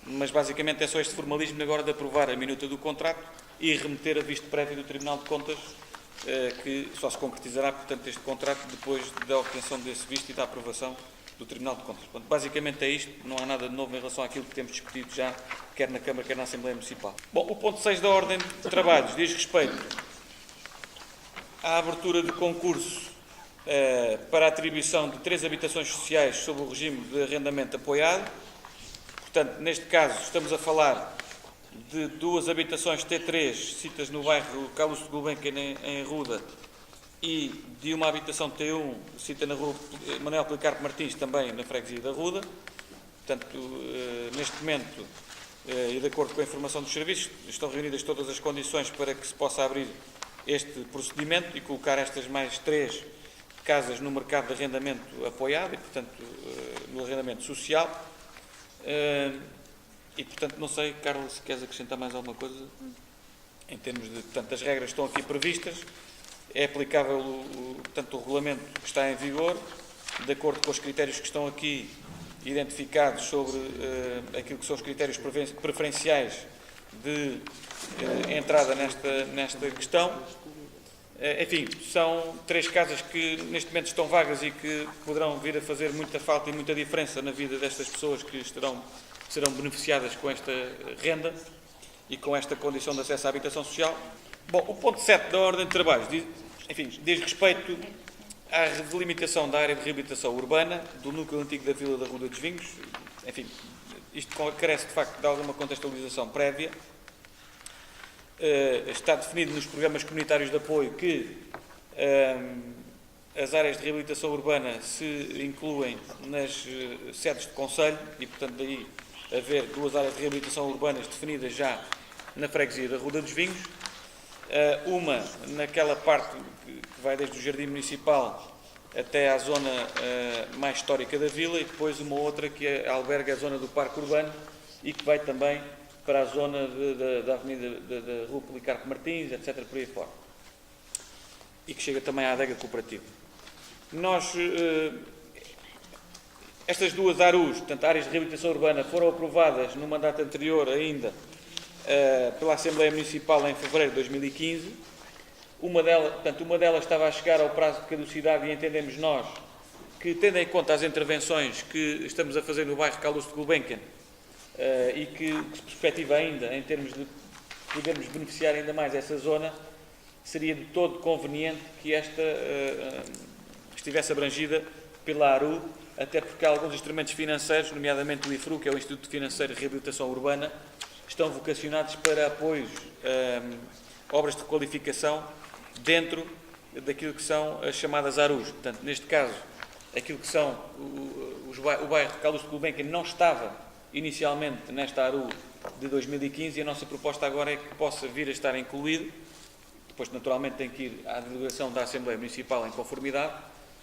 Mas basicamente é só este formalismo agora de aprovar a minuta do contrato e remeter a visto prévio do Tribunal de Contas, que só se concretizará, portanto, este contrato depois da obtenção desse visto e da aprovação do Tribunal de Contas. Portanto, basicamente é isto, não há nada de novo em relação àquilo que temos discutido já, quer na Câmara, quer na Assembleia Municipal. Bom, o ponto 6 da ordem de trabalhos diz respeito à abertura de concurso para a atribuição de 3 habitações sociais sob o regime de arrendamento apoiado. Portanto, neste caso, estamos a falar de 2 habitações T3, citas no bairro Carlos de Gulbenkian, em Ruda, e de uma habitação T1, cita na rua Manuel Policarpo Martins, também na freguesia da Ruda. Portanto, neste momento, e de acordo com a informação dos serviços, estão reunidas todas as condições para que se possa abrir este procedimento e colocar estas mais 3 casas no mercado de arrendamento apoiado e, portanto, no arrendamento social. E, portanto, não sei, Carla, se queres acrescentar mais alguma coisa em termos de, portanto, as regras estão aqui previstas, é aplicável portanto, o regulamento que está em vigor, de acordo com os critérios que estão aqui identificados sobre aquilo que são os critérios preferenciais de entrada nesta questão. Enfim, são 3 casas que neste momento estão vagas e que poderão vir a fazer muita falta e muita diferença na vida destas pessoas que serão beneficiadas com esta renda e com esta condição de acesso à habitação social. Bom, o ponto 7 da ordem de trabalhos diz respeito à delimitação da área de reabilitação urbana do núcleo antigo da Vila da Ruda dos Vinhos. Enfim, isto carece de facto de alguma contextualização prévia. Está definido nos programas comunitários de apoio que as áreas de reabilitação urbana se incluem nas sedes de concelho e, portanto, daí haver 2 áreas de reabilitação urbanas definidas já na freguesia da Ruda dos Vinhos. Uma naquela parte que vai desde o Jardim Municipal até à zona mais histórica da vila, e depois uma outra que alberga a zona do Parque Urbano e que vai também para a zona da Avenida da Rua Policarpo Martins, etc., por aí fora. E que chega também à adega cooperativa. Estas 2 ARUs, portanto, áreas de reabilitação urbana, foram aprovadas no mandato anterior ainda pela Assembleia Municipal em fevereiro de 2015. Uma delas estava a chegar ao prazo de caducidade e entendemos nós que, tendo em conta as intervenções que estamos a fazer no bairro Carlos de Gulbenkian e que se perspectiva ainda em termos de podermos beneficiar ainda mais essa zona, seria de todo conveniente que esta estivesse abrangida pela ARU, até porque há alguns instrumentos financeiros, nomeadamente o IFRU, que é o Instituto Financeiro de Reabilitação Urbana, estão vocacionados para apoios a obras de qualificação dentro daquilo que são as chamadas ARUs. Portanto, neste caso, aquilo que são o bairro Carlos de Gulbenkian não estava inicialmente nesta ARU de 2015 e a nossa proposta agora é que possa vir a estar incluído. Depois, naturalmente, tem que ir à delegação da Assembleia Municipal em conformidade,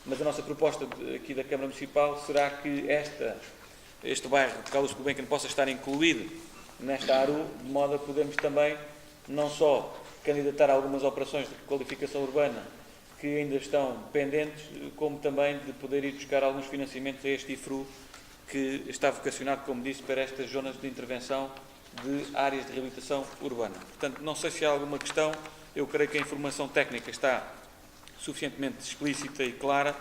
mas a nossa proposta aqui da Câmara Municipal será que este bairro de Carlos de Gulbenkian possa estar incluído nesta ARU, de modo a podermos também não só candidatar a algumas operações de qualificação urbana que ainda estão pendentes, como também de poder ir buscar alguns financiamentos a este IFRU, que está vocacionado, como disse, para estas zonas de intervenção de áreas de reabilitação urbana. Portanto, não sei se há alguma questão, eu creio que a informação técnica está suficientemente explícita e clara,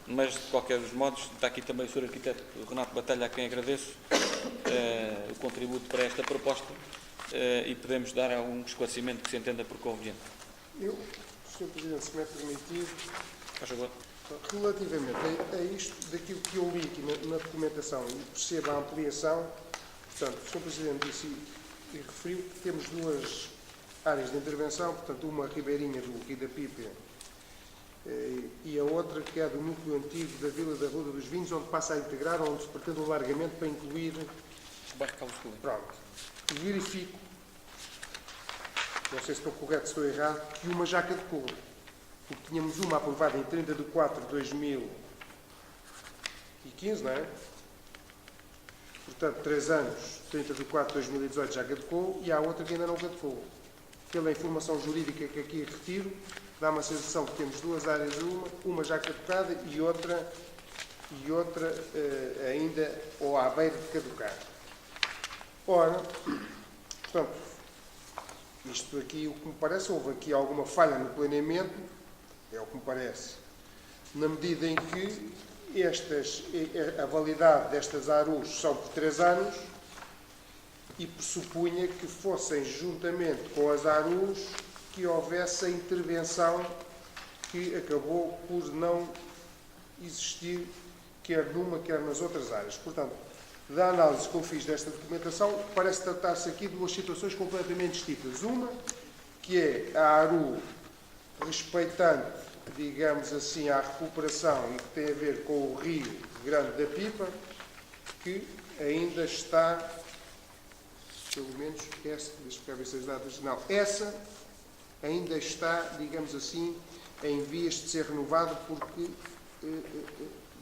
mas, de qualquer dos modos, está aqui também o Sr. Arquiteto Renato Batalha, a quem agradeço o contributo para esta proposta e podemos dar algum esclarecimento que se entenda por conveniente. Eu, Sr. Presidente, se me é permitido, Faz favor. relativamente a isto, daquilo que eu li aqui na documentação e percebo a ampliação, portanto, o Sr. Presidente disse e referiu que temos 2 áreas de intervenção, portanto, uma ribeirinha do Rio da Pipa e a outra que é do núcleo antigo da Vila da Ruda dos Vinhos, onde passa a integrar, onde se pretende um alargamento para incluir bairro Carlos Coelho. Pronto. Verifico, não sei se estou correto, se estou errado, que uma já caducou. Porque tínhamos uma aprovada em 30 de 4 de 2015, não é? Portanto, 3 anos, 30 de 4 de 2018 já caducou e há outra que ainda não caducou. Pela informação jurídica que aqui retiro, dá-me a sensação que temos duas áreas, uma já caducada e outra ainda ou à beira de caducar. Ora, portanto, isto aqui, o que me parece, houve aqui alguma falha no planeamento, é o que me parece, na medida em que a validade destas ARUs são por 3 anos e pressupunha que fossem, juntamente com as ARUs, que houvesse a intervenção que acabou por não existir, quer numa, quer nas outras áreas. Portanto, da análise que eu fiz desta documentação, parece tratar-se aqui de duas situações completamente distintas. Uma, que é a ARU respeitante, digamos assim, à recuperação e que tem a ver com o Rio Grande da Pipa, que ainda está, pelo menos, deixa-me ver se as datas, não, essa ainda está, digamos assim, em vias de ser renovada porque,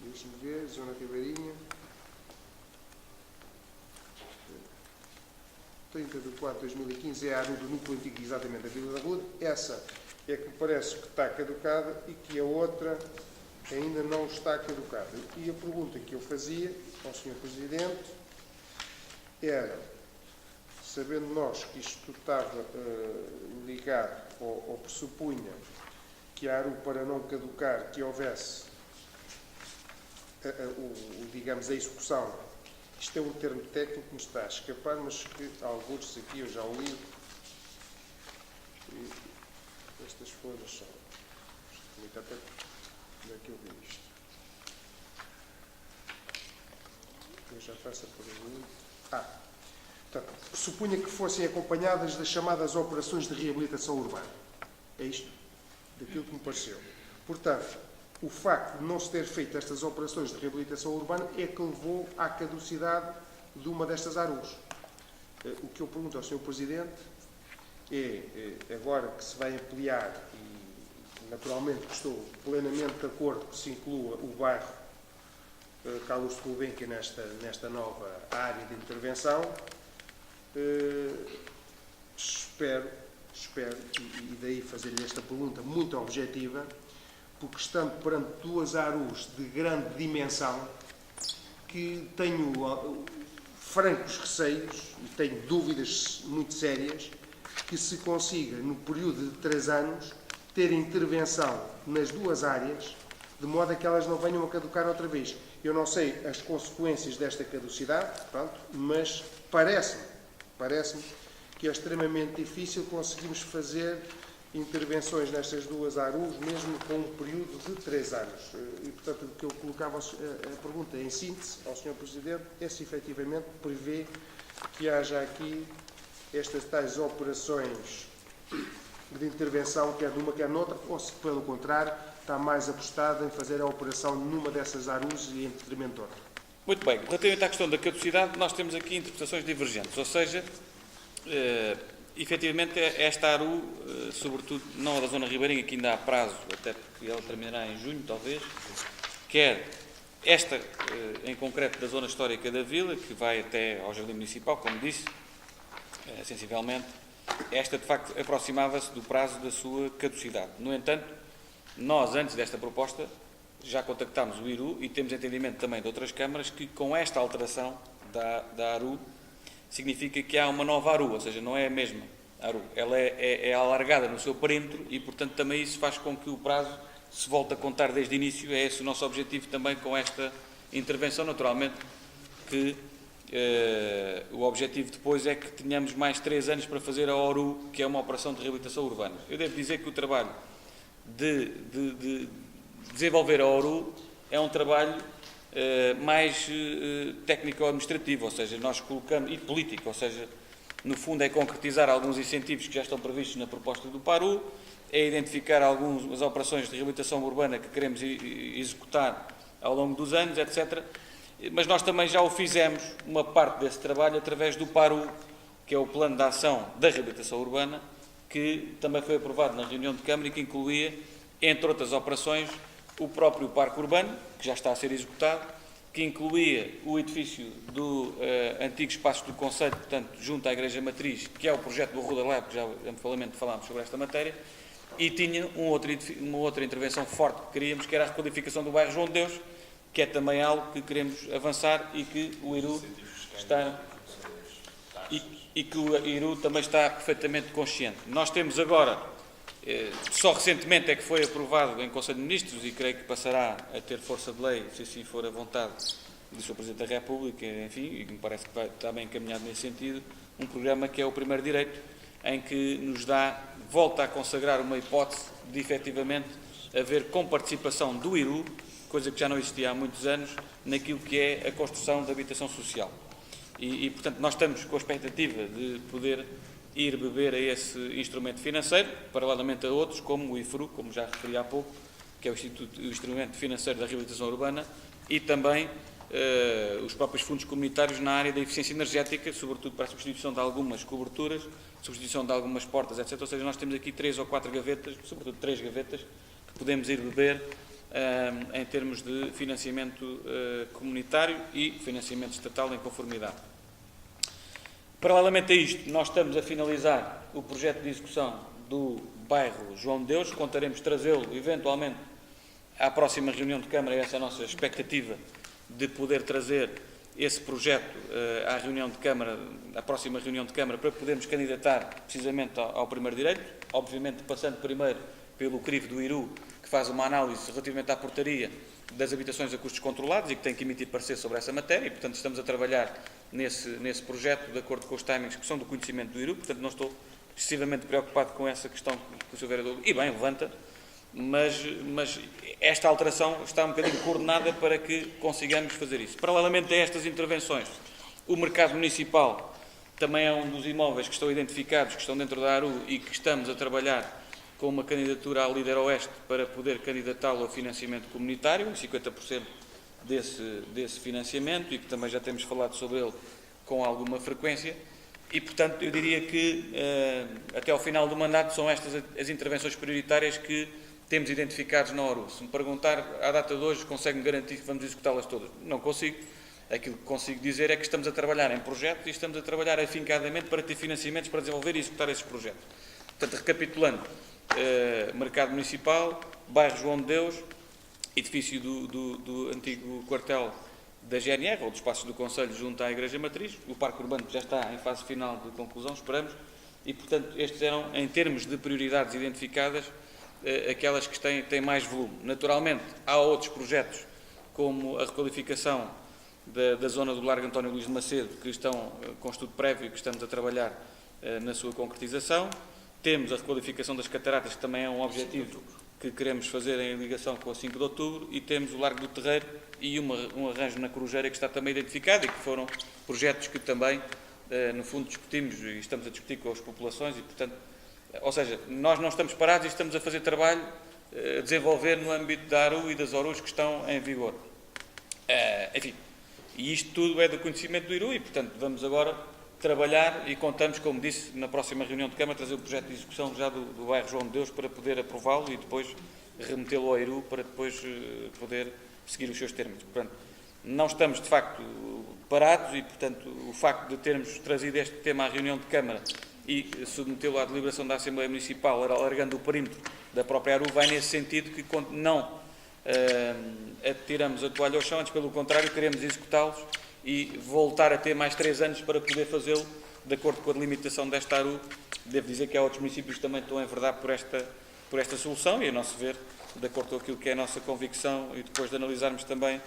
deixa-me ver, Zona Ribeirinha, 30 de 4 de 2015 é a ARU do núcleo antigo, exatamente, da Vila da Rude. Essa é que me parece que está caducada e que a outra ainda não está caducada. E a pergunta que eu fazia ao Sr. Presidente era, sabendo nós que isto estava ligado ou pressupunha que a ARU, para não caducar, que houvesse, digamos, a execução. Isto é um termo técnico que me está a escapar, mas que alguns aqui eu já o li. E estas folhas são. Muito até onde é que eu vi isto? Eu já faço a pergunta. Portanto, pressupunha que fossem acompanhadas das chamadas operações de reabilitação urbana. É isto? Daquilo que me pareceu. Portanto, o facto de não se ter feito estas operações de reabilitação urbana é que levou à caducidade de uma destas ARUs. O que eu pergunto ao Sr. Presidente é, agora que se vai ampliar, e naturalmente estou plenamente de acordo que se inclua o bairro Carlos de Gulbenkian nesta nova área de intervenção, espero, e daí fazer-lhe esta pergunta muito objetiva, porque estando perante duas ARUs de grande dimensão, que tenho francos receios e tenho dúvidas muito sérias que se consiga, no período de 3 anos, ter intervenção nas duas áreas, de modo a que elas não venham a caducar outra vez. Eu não sei as consequências desta caducidade, pronto, mas parece-me que é extremamente difícil conseguirmos fazer intervenções nestas duas ARUs, mesmo com um período de 3 anos. E, portanto, o que eu colocava a pergunta em síntese ao Sr. Presidente é se efetivamente prevê que haja aqui estas tais operações de intervenção, quer numa, quer noutra, ou se, pelo contrário, está mais apostado em fazer a operação numa dessas ARUs e em detrimento de outra. Muito bem. Relativamente à questão da caducidade, nós temos aqui interpretações divergentes, ou seja, efetivamente, esta ARU, sobretudo não a da Zona Ribeirinha, que ainda há prazo, até porque ela terminará em junho, talvez, quer esta, em concreto, da Zona Histórica da Vila, que vai até ao Jardim Municipal, como disse, sensivelmente, esta, de facto, aproximava-se do prazo da sua caducidade. No entanto, nós, antes desta proposta, já contactámos o IRU e temos entendimento também de outras câmaras que, com esta alteração da ARU, significa que há uma nova ARU, ou seja, não é a mesma ARU. Ela é alargada no seu perímetro e, portanto, também isso faz com que o prazo se volte a contar desde o início. É esse o nosso objetivo também com esta intervenção. Naturalmente que o objetivo depois é que tenhamos mais 3 anos para fazer a ORU, que é uma operação de reabilitação urbana. Eu devo dizer que o trabalho de desenvolver a ORU é um trabalho mais técnico-administrativo, ou seja, nós colocamos, e político, ou seja, no fundo é concretizar alguns incentivos que já estão previstos na proposta do PARU, é identificar algumas operações de reabilitação urbana que queremos executar ao longo dos anos, etc. mas nós também já o fizemos, uma parte desse trabalho, através do PARU, que é o Plano de Ação da Reabilitação Urbana, que também foi aprovado na reunião de Câmara e que incluía, entre outras operações, o próprio Parque Urbano, que já está a ser executado, que incluía o edifício do antigo espaço do Conselho, portanto, junto à Igreja Matriz, que é o projeto do Ruda Lab, que já amplamente falámos sobre esta matéria, e tinha uma outra intervenção forte que queríamos, que era a requalificação do bairro João de Deus, que é também algo que queremos avançar e que o IRU está... E que o IRU também está perfeitamente consciente. Nós temos agora, só recentemente é que foi aprovado em Conselho de Ministros, e creio que passará a ter força de lei, se assim for a vontade do Sr. Presidente da República, enfim, e me parece que vai estar bem encaminhado nesse sentido, um programa que é o Primeiro Direito, em que nos volta a consagrar uma hipótese de, efetivamente, haver comparticipação do IRU, coisa que já não existia há muitos anos, naquilo que é a construção da habitação social. Portanto, nós estamos com a expectativa de poder ir beber a esse instrumento financeiro, paralelamente a outros, como o IFRU, como já referi há pouco, que é o Instrumento Financeiro da Reabilitação Urbana, e também os próprios fundos comunitários na área da eficiência energética, sobretudo para a substituição de algumas coberturas, substituição de algumas portas, etc. Ou seja, nós temos aqui 3 ou 4 gavetas, sobretudo 3 gavetas, que podemos ir beber em termos de financiamento comunitário e financiamento estatal em conformidade. Paralelamente a isto, nós estamos a finalizar o projeto de execução do bairro João de Deus, contaremos trazê-lo eventualmente à próxima reunião de Câmara, essa é a nossa expectativa de poder trazer esse projeto à reunião de Câmara, à próxima reunião de Câmara, para podermos candidatar precisamente ao Primeiro Direito, obviamente passando primeiro pelo crivo do IRU, que faz uma análise relativamente à portaria das habitações a custos controlados e que tem que emitir parecer sobre essa matéria, e portanto estamos a trabalhar nesse projeto de acordo com os timings que são do conhecimento do IRU, portanto não estou excessivamente preocupado com essa questão que o Sr. Vereador, e bem, levanta, mas esta alteração está um bocadinho coordenada para que consigamos fazer isso. Paralelamente a estas intervenções, o mercado municipal também é um dos imóveis que estão identificados, que estão dentro da ARU e que estamos a trabalhar com uma candidatura à Líder Oeste para poder candidatá-lo ao financiamento comunitário, 50% desse financiamento, e que também já temos falado sobre ele com alguma frequência, e portanto eu diria que até ao final do mandato são estas as intervenções prioritárias que temos identificados na ORU. Se me perguntar à data de hoje, consegue-me garantir que vamos executá-las todas? Não consigo. Aquilo que consigo dizer é que estamos a trabalhar em projetos e estamos a trabalhar afincadamente para ter financiamentos para desenvolver e executar esses projetos. Portanto, recapitulando, mercado municipal, bairro João de Deus, edifício do antigo quartel da GNR, ou dos espaços do Conselho junto à Igreja Matriz, o Parque Urbano que já está em fase final de conclusão, esperamos, e portanto estes eram, em termos de prioridades identificadas, aquelas que têm mais volume. Naturalmente, há outros projetos, como a requalificação da zona do Largo António Luís de Macedo, que estão com estudo prévio e que estamos a trabalhar na sua concretização. Temos a requalificação das cataratas, que também é um objetivo que queremos fazer em ligação com a 5 de outubro, e temos o Largo do Terreiro e um arranjo na Corujeira que está também identificado e que foram projetos que também, no fundo, discutimos e estamos a discutir com as populações e, portanto, ou seja, nós não estamos parados e estamos a fazer trabalho a desenvolver no âmbito da ARU e das ORUs que estão em vigor. Enfim, e isto tudo é do conhecimento do IRU e, portanto, vamos agora trabalhar e contamos, como disse, na próxima reunião de Câmara, trazer o projeto de execução já do bairro João de Deus para poder aprová-lo e depois remetê-lo ao IRU para depois poder seguir os seus termos. Portanto, não estamos, de facto, parados e, portanto, o facto de termos trazido este tema à reunião de Câmara e submetê-lo à deliberação da Assembleia Municipal, alargando o perímetro da própria ARU, vai nesse sentido que não atiramos a toalha ao chão, antes pelo contrário, queremos executá-los e voltar a ter mais 3 anos para poder fazê-lo de acordo com a delimitação desta ARU. Devo dizer que há outros municípios que também estão a enverdar por esta solução e, a nosso ver, de acordo com aquilo que é a nossa convicção e depois de analisarmos também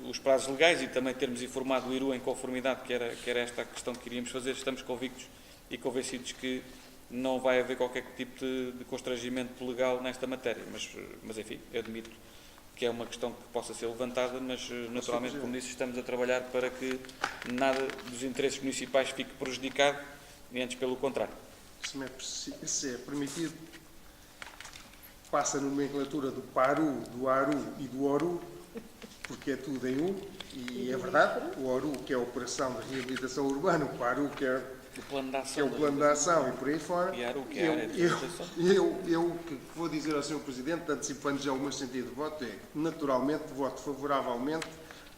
os prazos legais e também termos informado o IRU em conformidade, que era esta a questão que queríamos fazer, estamos convictos e convencidos que não vai haver qualquer tipo de constrangimento legal nesta matéria, mas enfim, eu admito que é uma questão que possa ser levantada, mas naturalmente, como disse, estamos a trabalhar para que nada dos interesses municipais fique prejudicado, e antes pelo contrário. Se é permitido, passa a nomenclatura do PARU, do ARU e do ORU, porque é tudo em U, e é verdade, o ORU, que é a Operação de Reabilitação Urbana, o PARU, que é O plano de que é ação. o plano de ação e por aí fora, E a ARU, que é a área de reabilitação. eu que vou dizer ao Sr. Presidente, antecipando já o meu sentido de voto, é, naturalmente, voto favoravelmente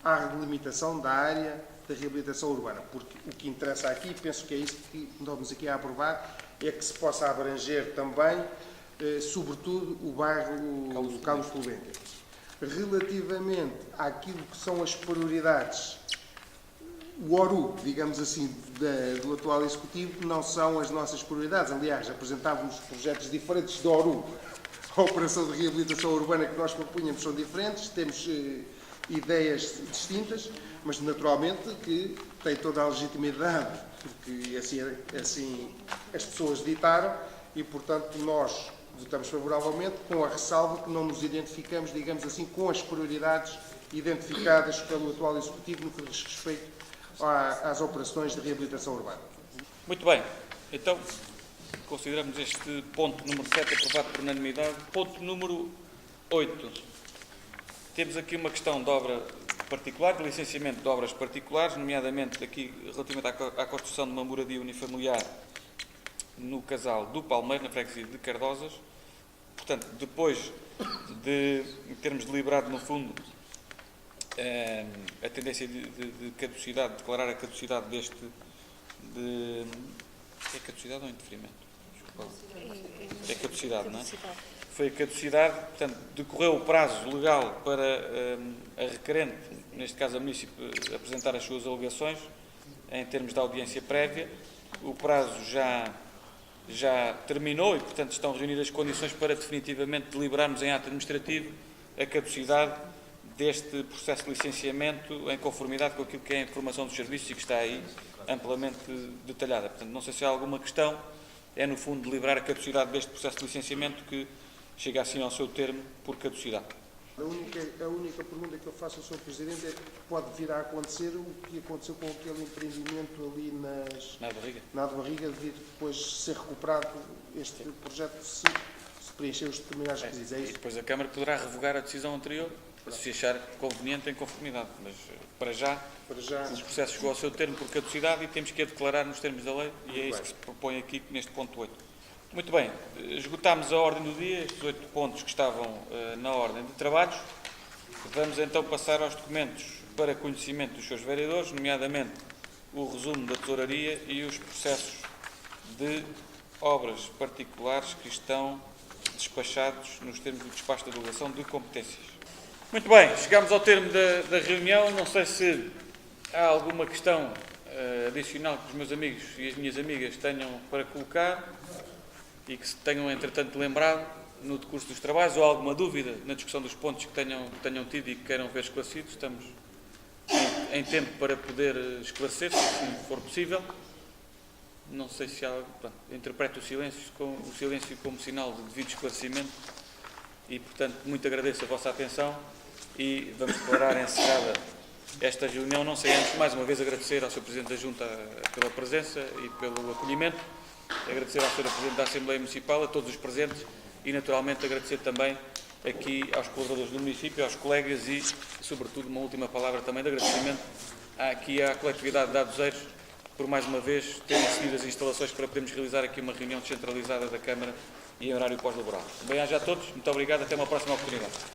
à regulamentação da área da reabilitação urbana, porque o que interessa aqui, penso que é isso que estamos aqui a aprovar, é que se possa abranger também, sobretudo, o bairro Carlos Clemente. Relativamente àquilo que são as prioridades, o ORU, digamos assim, do atual Executivo, não são as nossas prioridades. Aliás, apresentávamos projetos diferentes do ORU. A Operação de Reabilitação Urbana que nós propunhamos são diferentes, temos ideias distintas, mas naturalmente que tem toda a legitimidade, porque assim as pessoas ditaram e, portanto, nós votamos favoravelmente, com a ressalva que não nos identificamos, digamos assim, com as prioridades identificadas pelo atual Executivo no que diz respeito às operações de reabilitação urbana. Muito bem. Então, consideramos este ponto número 7 aprovado por unanimidade. Ponto número 8. Temos aqui uma questão de obra particular, de licenciamento de obras particulares, nomeadamente aqui relativamente à construção de uma moradia unifamiliar no casal do Palmeiro, na freguesia de Cardosas. Portanto, depois de termos deliberado, no fundo, a tendência de caducidade, de declarar a caducidade deste... É caducidade ou indeferimento? Desculpa. É caducidade, não é? Foi a caducidade, portanto, decorreu o prazo legal para a requerente, neste caso a município, apresentar as suas alegações em termos de audiência prévia. O prazo já terminou e, portanto, estão reunidas as condições para definitivamente deliberarmos em ato administrativo a caducidade deste processo de licenciamento em conformidade com aquilo que é a informação dos serviços e que está aí amplamente detalhada. Portanto, não sei se há alguma questão, é no fundo deliberar a caducidade deste processo de licenciamento que chega assim ao seu termo por caducidade. A única pergunta que eu faço ao Sr. Presidente é que pode vir a acontecer o que aconteceu com aquele empreendimento ali na barriga, de vir depois ser recuperado este projeto se preencher os determinados requisitos. É E isso? depois a Câmara poderá revogar a decisão anterior, se achar conveniente em conformidade. Mas, para já, o processo chegou ao seu termo por caducidade e temos que a declarar nos termos da lei e é isso que se propõe aqui neste ponto 8. Muito bem, esgotámos a ordem do dia, estes 8 pontos que estavam na ordem de trabalhos. Vamos então passar aos documentos para conhecimento dos seus vereadores, nomeadamente o resumo da tesouraria e os processos de obras particulares que estão despachados nos termos do despacho da delegação de competências. Muito bem, chegamos ao termo da reunião. Não sei se há alguma questão adicional que os meus amigos e as minhas amigas tenham para colocar e que se tenham, entretanto, lembrado no decurso dos trabalhos, ou alguma dúvida na discussão dos pontos que tenham tido e que queiram ver esclarecidos. Estamos em tempo para poder esclarecer, se for possível. Não sei se há... interpreto o silêncio como sinal de devido esclarecimento e, portanto, muito agradeço a vossa atenção e vamos declarar encerrada esta reunião. Não sei antes, mais uma vez, agradecer ao Sr. Presidente da Junta pela presença e pelo acolhimento, agradecer ao Sr. Presidente da Assembleia Municipal, a todos os presentes e, naturalmente, agradecer também aqui aos colaboradores do município, aos colegas e, sobretudo, uma última palavra também de agradecimento aqui à coletividade de Adoseiros por, mais uma vez, terem cedido as instalações para podermos realizar aqui uma reunião descentralizada da Câmara e em horário pós-laboral. Bem-aja a todos, muito obrigado, até uma próxima oportunidade.